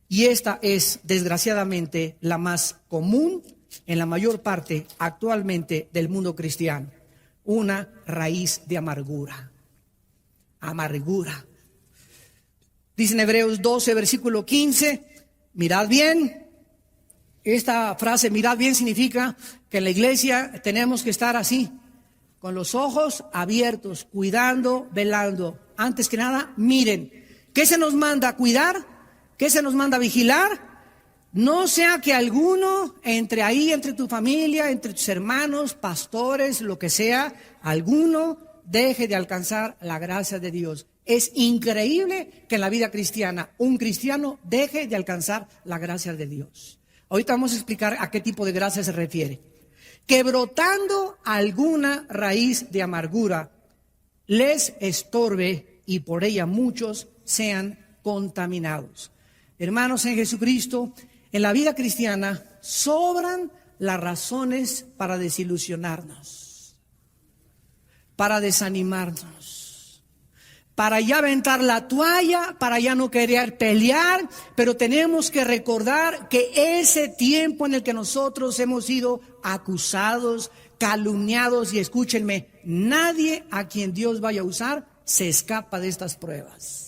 Y esta es, desgraciadamente, la más común en la mayor parte actualmente del mundo cristiano. Una raíz de amargura. Amargura. Dice en Hebreos 12, versículo 15, mirad bien. Esta frase, mirad bien, significa que en la iglesia tenemos que estar así, con los ojos abiertos, cuidando, velando. Antes que nada, miren. ¿Qué se nos manda cuidar? ¿Qué se nos manda vigilar? No sea que alguno entre tu familia, entre tus hermanos, pastores, lo que sea, alguno deje de alcanzar la gracia de Dios. Es increíble que en la vida cristiana un cristiano deje de alcanzar la gracia de Dios. Ahorita vamos a explicar a qué tipo de gracia se refiere. Que brotando alguna raíz de amargura les estorbe y por ella muchos sean contaminados. Hermanos en Jesucristo, en la vida cristiana sobran las razones para desilusionarnos, para desanimarnos, para ya aventar la toalla, para ya no querer pelear, pero tenemos que recordar que ese tiempo en el que nosotros hemos sido acusados, calumniados, y escúchenme, nadie a quien Dios vaya a usar se escapa de estas pruebas.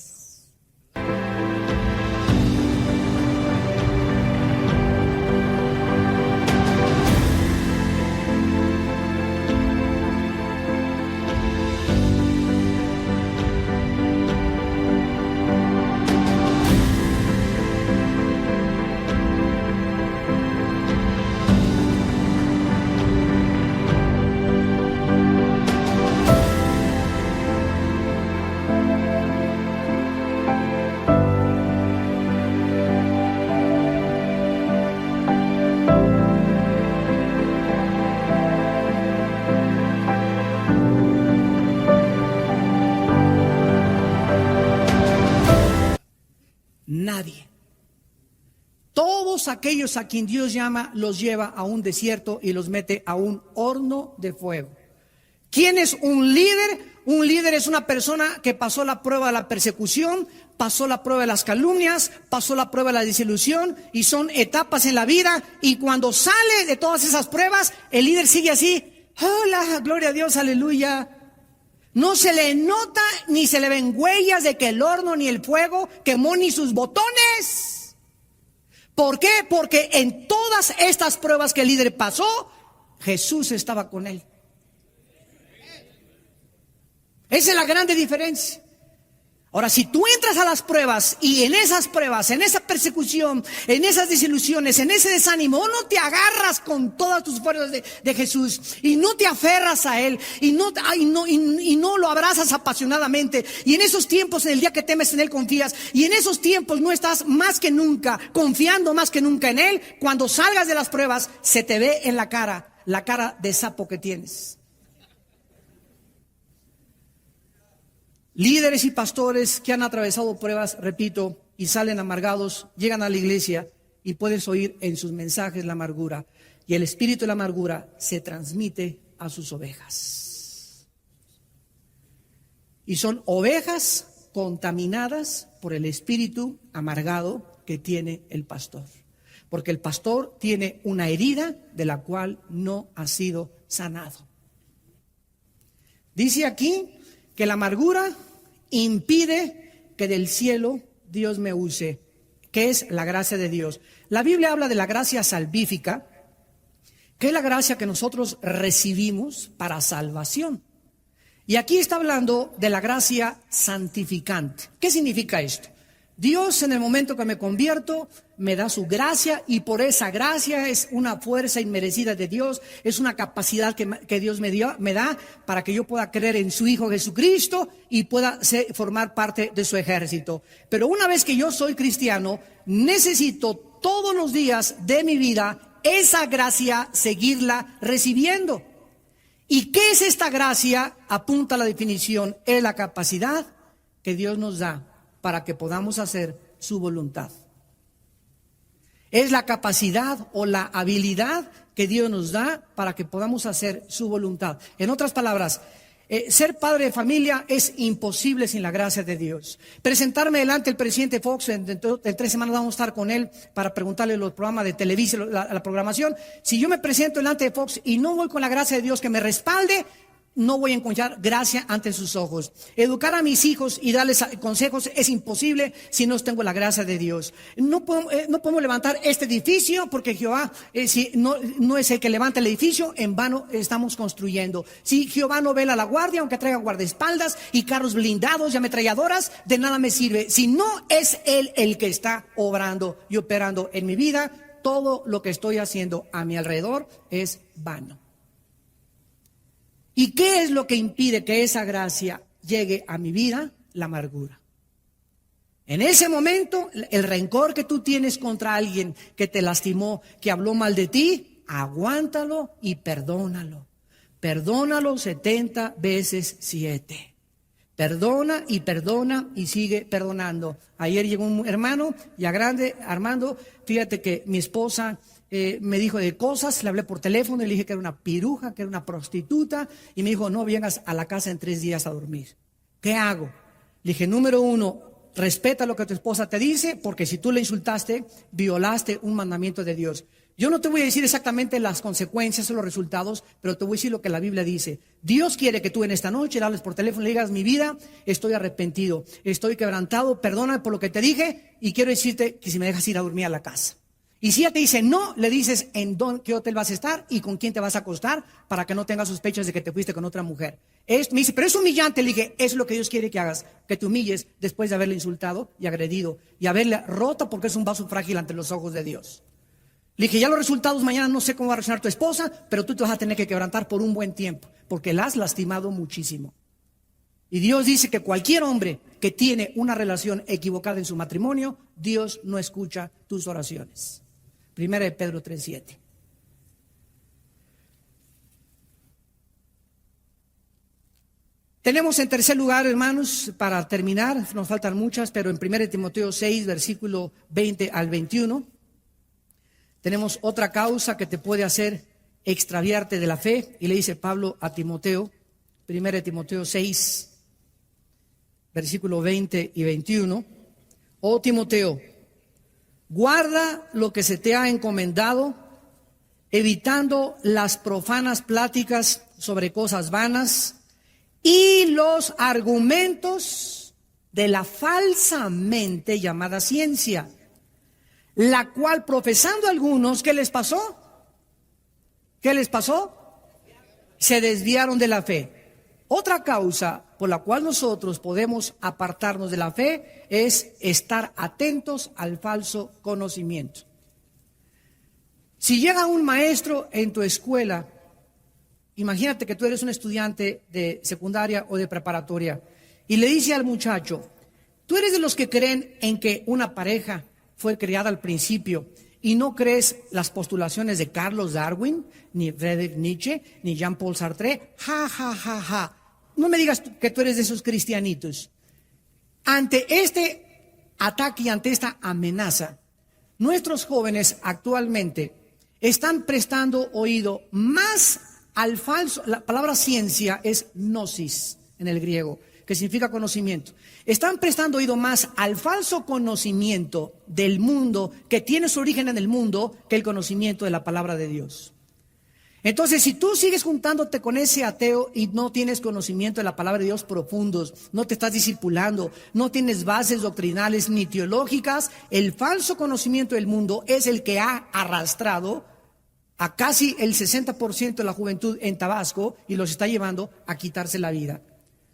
Nadie. Todos aquellos a quien Dios llama los lleva a un desierto y los mete a un horno de fuego. ¿Quién es un líder? Un líder es una persona que pasó la prueba de la persecución, pasó la prueba de las calumnias, pasó la prueba de la desilusión, y son etapas en la vida, y cuando sale de todas esas pruebas, el líder sigue así: hola, gloria a Dios, aleluya. No se le nota ni se le ven huellas de que el horno ni el fuego quemó ni sus botones. ¿Por qué? Porque en todas estas pruebas que el líder pasó, Jesús estaba con él. Esa es la grande diferencia. Ahora, si tú entras a las pruebas y en esas pruebas, en esa persecución, en esas desilusiones, en ese desánimo, no te agarras con todas tus fuerzas de Jesús y no te aferras a Él y no lo abrazas apasionadamente, y en esos tiempos, en el día que temes en Él confías, y en esos tiempos no estás más que nunca, confiando más que nunca en Él, cuando salgas de las pruebas se te ve en la cara de sapo que tienes. Líderes y pastores que han atravesado pruebas, repito, y salen amargados, llegan a la iglesia y puedes oír en sus mensajes la amargura. Y el espíritu de la amargura se transmite a sus ovejas. Y son ovejas contaminadas por el espíritu amargado que tiene el pastor. Porque el pastor tiene una herida de la cual no ha sido sanado. Dice aquí que la amargura impide que del cielo Dios me use, que es la gracia de Dios. La Biblia habla de la gracia salvífica, que es la gracia que nosotros recibimos para salvación. Y aquí está hablando de la gracia santificante. ¿Qué significa esto? Dios, en el momento que me convierto, me da su gracia, y por esa gracia es una fuerza inmerecida de Dios, es una capacidad que Dios me da para que yo pueda creer en su Hijo Jesucristo y pueda formar parte de su ejército. Pero una vez que yo soy cristiano, necesito todos los días de mi vida esa gracia seguirla recibiendo. ¿Y qué es esta gracia? Apunta a la definición: es la capacidad que Dios nos da para que podamos hacer su voluntad. Es la capacidad o la habilidad que Dios nos da para que podamos hacer su voluntad. En otras palabras, Ser padre de familia es imposible sin la gracia de Dios. Presentarme delante del presidente Fox, en 3 semanas vamos a estar con él para preguntarle los programas de televisión, la programación. Si yo me presento delante de Fox y no voy con la gracia de Dios que me respalde, no voy a encontrar gracia ante sus ojos. Educar a mis hijos y darles consejos es imposible si no tengo la gracia de Dios. No podemos levantar este edificio porque Jehová, si no es el que levanta el edificio, en vano estamos construyendo. Si Jehová no vela la guardia, aunque traiga guardaespaldas y carros blindados y ametralladoras, de nada me sirve. Si no es Él el que está obrando y operando en mi vida, todo lo que estoy haciendo a mi alrededor es vano. ¿Y qué es lo que impide que esa gracia llegue a mi vida? La amargura. En ese momento, el rencor que tú tienes contra alguien que te lastimó, que habló mal de ti, aguántalo y perdónalo. Perdónalo 70 veces 7. Perdona y sigue perdonando. Ayer llegó un hermano ya grande, Armando, fíjate que mi esposa me dijo de cosas, le hablé por teléfono y le dije que era una piruja, que era una prostituta, y me dijo, no vengas a la casa en 3 días a dormir. ¿Qué hago? Le dije, número 1, respeta lo que tu esposa te dice, porque si tú le insultaste, violaste un mandamiento de Dios. Yo no te voy a decir exactamente las consecuencias o los resultados, pero te voy a decir lo que la Biblia dice. Dios quiere que tú en esta noche le hables por teléfono y le digas, mi vida, estoy arrepentido, estoy quebrantado, perdóname por lo que te dije y quiero decirte que si me dejas ir a dormir a la casa. Y si ella te dice no, le dices en qué hotel vas a estar y con quién te vas a acostar para que no tengas sospechas de que te fuiste con otra mujer. Me dice, pero es humillante. Le dije, es lo que Dios quiere que hagas, que te humilles después de haberle insultado y agredido y haberle roto porque es un vaso frágil ante los ojos de Dios. Le dije, ya los resultados mañana no sé cómo va a reaccionar tu esposa, pero tú te vas a tener que quebrantar por un buen tiempo porque la has lastimado muchísimo. Y Dios dice que cualquier hombre que tiene una relación equivocada en su matrimonio, Dios no escucha tus oraciones. 1 de Pedro 3:7. Tenemos en tercer lugar, hermanos, para terminar, nos faltan muchas, pero en 1 de Timoteo 6, versículo 20 al 21, tenemos otra causa que te puede hacer extraviarte de la fe, y le dice Pablo a Timoteo, 1 de Timoteo 6, versículo 20 y 21, oh Timoteo, guarda lo que se te ha encomendado, evitando las profanas pláticas sobre cosas vanas y los argumentos de la falsamente llamada ciencia, la cual profesando algunos, ¿qué les pasó? ¿Qué les pasó? Se desviaron de la fe. Otra causa por la cual nosotros podemos apartarnos de la fe es estar atentos al falso conocimiento. Si llega un maestro en tu escuela, imagínate que tú eres un estudiante de secundaria o de preparatoria y le dice al muchacho, tú eres de los que creen en que una pareja fue creada al principio y no crees las postulaciones de Carlos Darwin, ni Friedrich Nietzsche, ni Jean-Paul Sartre, ja, ja, ja, ja. No me digas que tú eres de esos cristianitos. Ante este ataque y ante esta amenaza, nuestros jóvenes actualmente están prestando oído más al falso. La palabra ciencia es gnosis en el griego, que significa conocimiento. Están prestando oído más al falso conocimiento del mundo, que tiene su origen en el mundo, que el conocimiento de la palabra de Dios. Entonces, si tú sigues juntándote con ese ateo y no tienes conocimiento de la palabra de Dios profundos, no te estás discipulando, no tienes bases doctrinales ni teológicas, el falso conocimiento del mundo es el que ha arrastrado a casi el 60% de la juventud en Tabasco y los está llevando a quitarse la vida.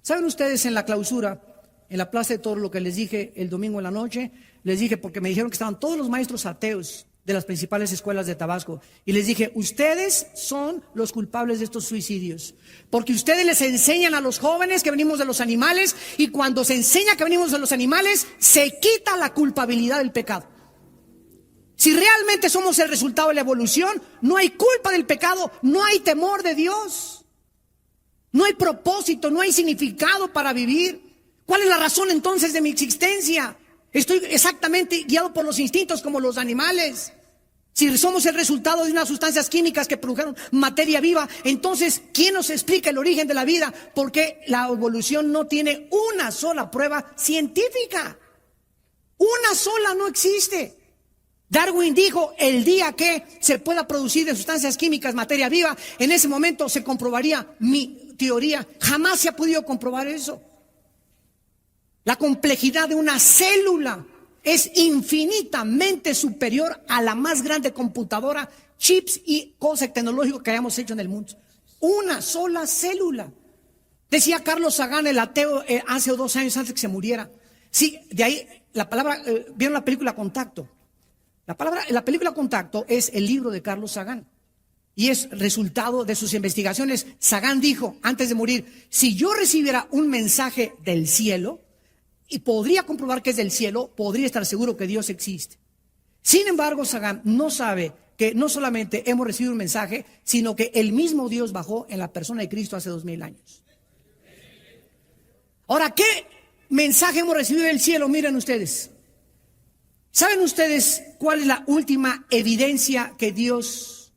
¿Saben ustedes en la clausura, en la Plaza de Toros, lo que les dije el domingo en la noche? Les dije porque me dijeron que estaban todos los maestros ateos de las principales escuelas de Tabasco. Y les dije, ustedes son los culpables de estos suicidios. Porque ustedes les enseñan a los jóvenes que venimos de los animales y cuando se enseña que venimos de los animales, se quita la culpabilidad del pecado. Si realmente somos el resultado de la evolución, no hay culpa del pecado, no hay temor de Dios. No hay propósito, no hay significado para vivir. ¿Cuál es la razón entonces de mi existencia? Estoy exactamente guiado por los instintos como los animales. Si somos el resultado de unas sustancias químicas que produjeron materia viva, entonces, ¿quién nos explica el origen de la vida? Porque la evolución no tiene una sola prueba científica. Una sola no existe. Darwin dijo, el día que se pueda producir de sustancias químicas materia viva, en ese momento se comprobaría mi teoría. Jamás se ha podido comprobar eso. La complejidad de una célula es infinitamente superior a la más grande computadora, chips y cosas tecnológicas que hayamos hecho en el mundo. Una sola célula. Decía Carlos Sagan, el ateo, hace 2 años antes que se muriera. Sí, de ahí la palabra, ¿vieron la película Contacto? La película Contacto es el libro de Carlos Sagan y es resultado de sus investigaciones. Sagan dijo antes de morir, si yo recibiera un mensaje del cielo y podría comprobar que es del cielo, podría estar seguro que Dios existe. Sin embargo, Sagan no sabe que no solamente hemos recibido un mensaje, sino que el mismo Dios bajó en la persona de Cristo hace 2000 años. Ahora, ¿qué mensaje hemos recibido del cielo? Miren ustedes. ¿Saben ustedes cuál es la última evidencia que Dios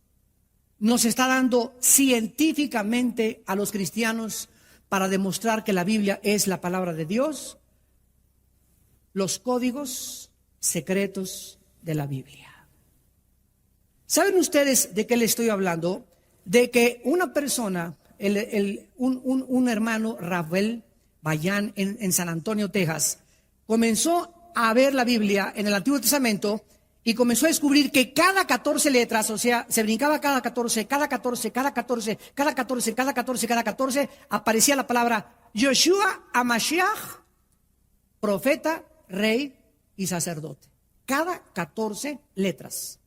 nos está dando científicamente a los cristianos para demostrar que la Biblia es la palabra de Dios? Los códigos secretos de la Biblia. ¿Saben ustedes de qué le estoy hablando? De que una persona, un hermano, Rafael Bayán, en San Antonio, Texas, comenzó a ver la Biblia en el Antiguo Testamento y comenzó a descubrir que cada 14 letras, o sea, se brincaba cada 14, aparecía la palabra Yoshua HaMashiach, profeta, rey y sacerdote. Cada 14 letras.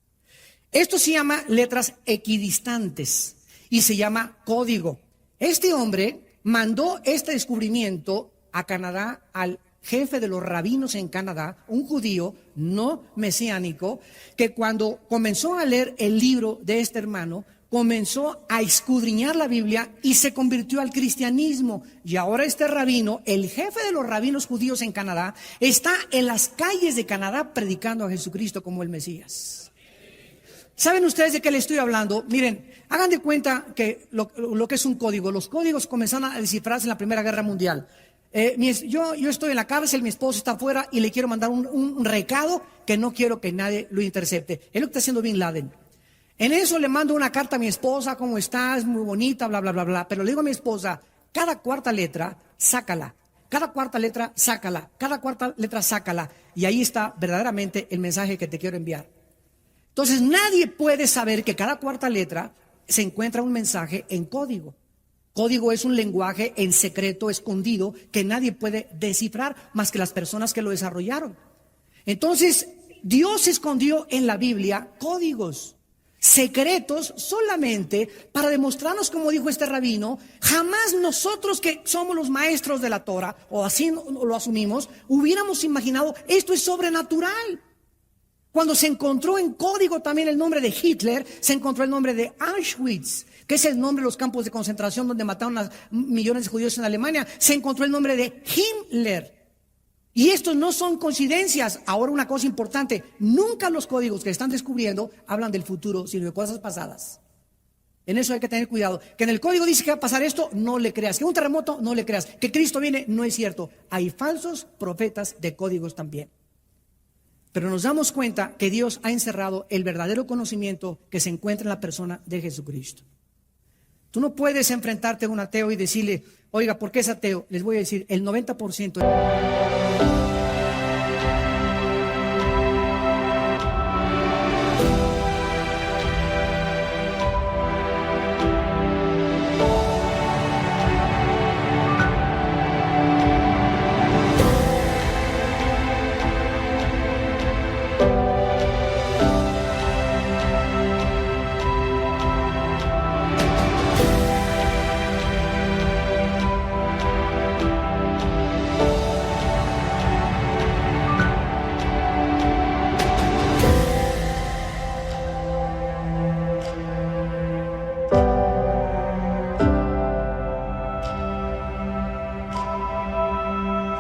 Esto se llama letras equidistantes y se llama código. Este hombre mandó este descubrimiento a Canadá al jefe de los rabinos en Canadá, un judío no mesiánico, que cuando comenzó a leer el libro de este hermano, comenzó a escudriñar la Biblia y se convirtió al cristianismo. Y ahora este rabino, el jefe de los rabinos judíos en Canadá, está en las calles de Canadá predicando a Jesucristo como el Mesías. ¿Saben ustedes de qué les estoy hablando? Miren, hagan de cuenta que lo que es un código. Los códigos comenzaron a descifrarse en la Primera Guerra Mundial. Yo estoy en la cárcel, mi esposo está afuera y le quiero mandar un recado que no quiero que nadie lo intercepte. Es lo que está haciendo Bin Laden. En eso le mando una carta a mi esposa, ¿cómo estás? Muy bonita, bla, bla, bla, bla. Pero le digo a mi esposa, cada cuarta letra, sácala. Cada cuarta letra, sácala. Cada cuarta letra, sácala. Y ahí está verdaderamente el mensaje que te quiero enviar. Entonces nadie puede saber que cada cuarta letra se encuentra un mensaje en código. Código es un lenguaje en secreto, escondido, que nadie puede descifrar más que las personas que lo desarrollaron. Entonces, Dios escondió en la Biblia códigos secretos solamente para demostrarnos, como dijo este rabino, jamás nosotros que somos los maestros de la Torah, o así lo asumimos, hubiéramos imaginado, esto es sobrenatural. Cuando se encontró en código también el nombre de Hitler, se encontró el nombre de Auschwitz, que es el nombre de los campos de concentración donde mataron a millones de judíos en Alemania. Se encontró el nombre de Himmler. Y estos no son coincidencias. Ahora una cosa importante, nunca los códigos que están descubriendo hablan del futuro, sino de cosas pasadas. En eso hay que tener cuidado. Que en el código dice que va a pasar esto, no le creas. Que un terremoto, no le creas. Que Cristo viene, no es cierto. Hay falsos profetas de códigos también. Pero nos damos cuenta que Dios ha encerrado el verdadero conocimiento que se encuentra en la persona de Jesucristo. Tú no puedes enfrentarte a un ateo y decirle, oiga, ¿por qué es ateo? Les voy a decir, el 90%...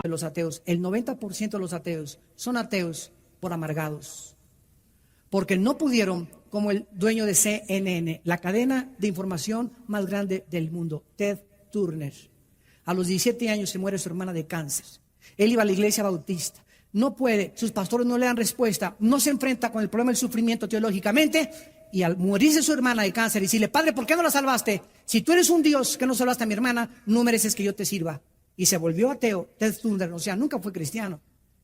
los ateos, el 90% de los ateos son ateos por amargados, porque no pudieron como el dueño de CNN, la cadena de información más grande del mundo, Ted Turner. A los 17 años se muere su hermana de cáncer. Él iba a la iglesia bautista. No puede, sus pastores no le dan respuesta, no se enfrenta con el problema del sufrimiento teológicamente, y al morirse su hermana de cáncer, decirle: Padre, ¿por qué no la salvaste? Si tú eres un Dios que no salvaste a mi hermana, no mereces que yo te sirva. Y se volvió ateo, Ted Turner, o sea, nunca fue cristiano,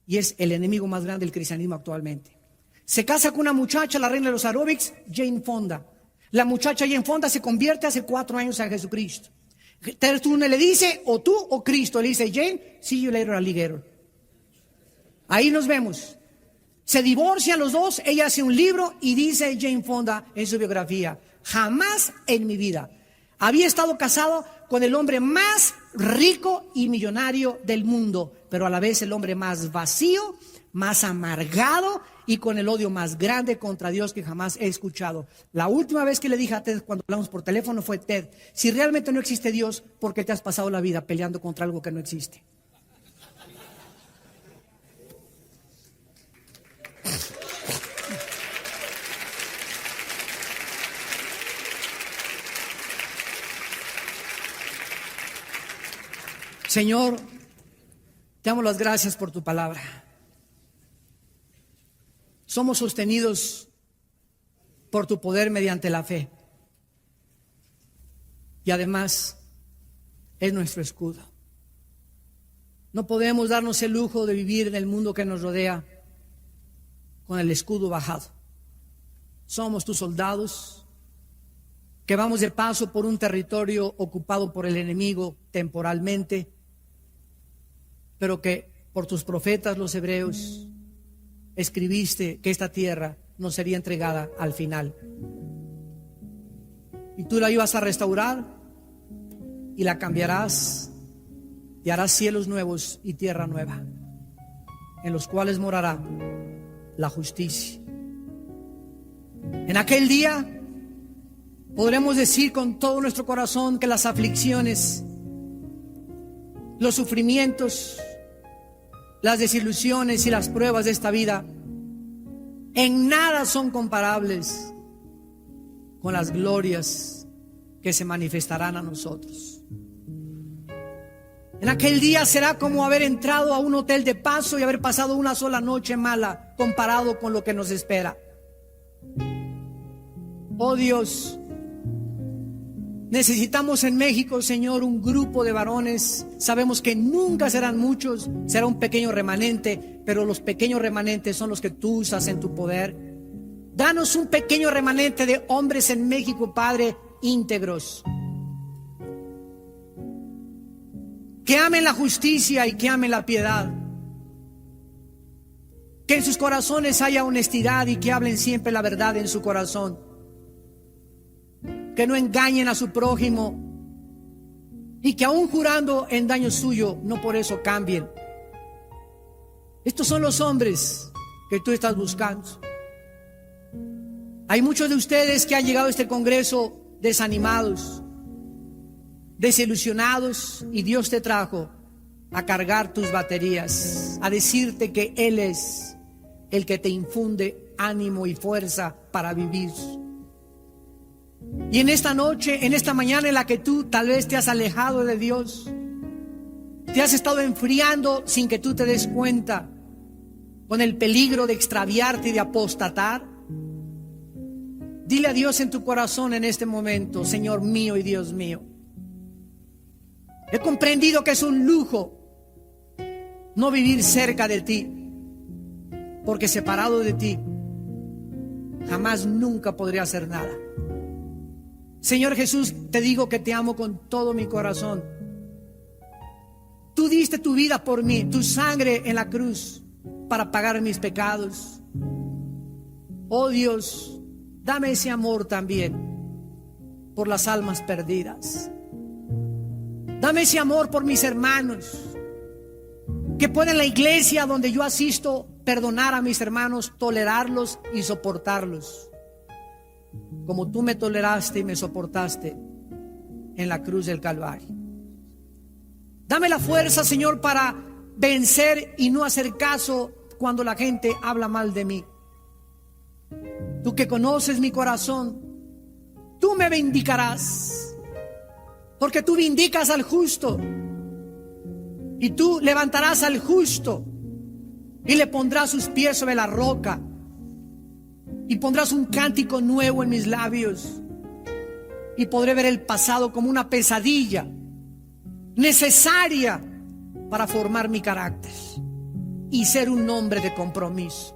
y es el enemigo más grande del cristianismo actualmente. Se casa con una muchacha, la reina de los aeróbics, Jane Fonda. La muchacha Jane Fonda se convierte hace 4 años a Jesucristo. Ted Turner le dice: o tú o Cristo. Le dice: Jane, see you later, alligator. Ahí nos vemos. Se divorcian los dos. Ella hace un libro y dice Jane Fonda en su biografía: jamás en mi vida había estado casado con el hombre más rico y millonario del mundo, pero a la vez el hombre más vacío, más amargado y con el odio más grande contra Dios que jamás he escuchado. La última vez que le dije a Ted cuando hablamos por teléfono fue: Ted, si realmente no existe Dios, ¿por qué te has pasado la vida peleando contra algo que no existe? Señor, te damos las gracias por tu palabra. Somos sostenidos por tu poder mediante la fe. Y además es nuestro escudo. No podemos darnos el lujo de vivir en el mundo que nos rodea con el escudo bajado. Somos tus soldados que vamos de paso por un territorio ocupado por el enemigo temporalmente, pero que por tus profetas los hebreos escribiste que esta tierra nos sería entregada al final. Y tú la ibas a restaurar y la cambiarás y harás cielos nuevos y tierra nueva, en los cuales morará la justicia. En aquel día podremos decir con todo nuestro corazón que las aflicciones, los sufrimientos, las desilusiones y las pruebas de esta vida en nada son comparables con las glorias que se manifestarán a nosotros. En aquel día será como haber entrado a un hotel de paso y haber pasado una sola noche mala comparado con lo que nos espera. Oh Dios, necesitamos en México, Señor, un grupo de varones. Sabemos que nunca serán muchos, será un pequeño remanente, pero los pequeños remanentes son los que tú usas en tu poder. Danos un pequeño remanente de hombres en México, Padre, íntegros, que amen la justicia y que amen la piedad, que en sus corazones haya honestidad y que hablen siempre la verdad en su corazón, que no engañen a su prójimo y que aún jurando en daño suyo, no por eso cambien. Estos son los hombres que tú estás buscando. Hay muchos de ustedes que han llegado a este congreso desanimados, desilusionados, y Dios te trajo a cargar tus baterías, a decirte que Él es el que te infunde ánimo y fuerza para vivir. Y en esta noche, en esta mañana en la que tú tal vez te has alejado de Dios, te has estado enfriando sin que tú te des cuenta, con el peligro de extraviarte y de apostatar, dile a Dios en tu corazón en este momento: Señor mío y Dios mío, he comprendido que es un lujo no vivir cerca de ti, porque separado de ti jamás nunca podré hacer nada. Señor Jesús, te digo que te amo con todo mi corazón. Tú diste tu vida por mí, tu sangre en la cruz para pagar mis pecados. Oh Dios, dame ese amor también por las almas perdidas. Dame ese amor por mis hermanos, que pueda en la iglesia donde yo asisto perdonar a mis hermanos, tolerarlos y soportarlos, como tú me toleraste y me soportaste en la cruz del Calvario. Dame la fuerza, Señor, para vencer y no hacer caso cuando la gente habla mal de mí. Tú que conoces mi corazón, tú me vindicarás, porque tú vindicas al justo, y tú levantarás al justo y le pondrás sus pies sobre la roca, y pondrás un cántico nuevo en mis labios, y podré ver el pasado como una pesadilla necesaria para formar mi carácter y ser un hombre de compromiso.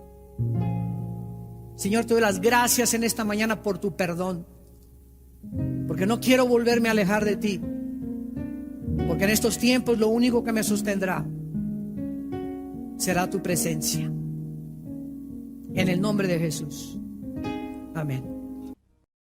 Señor, te doy las gracias en esta mañana por tu perdón, porque no quiero volverme a alejar de ti, porque en estos tiempos lo único que me sostendrá será tu presencia. En el nombre de Jesús. Amén.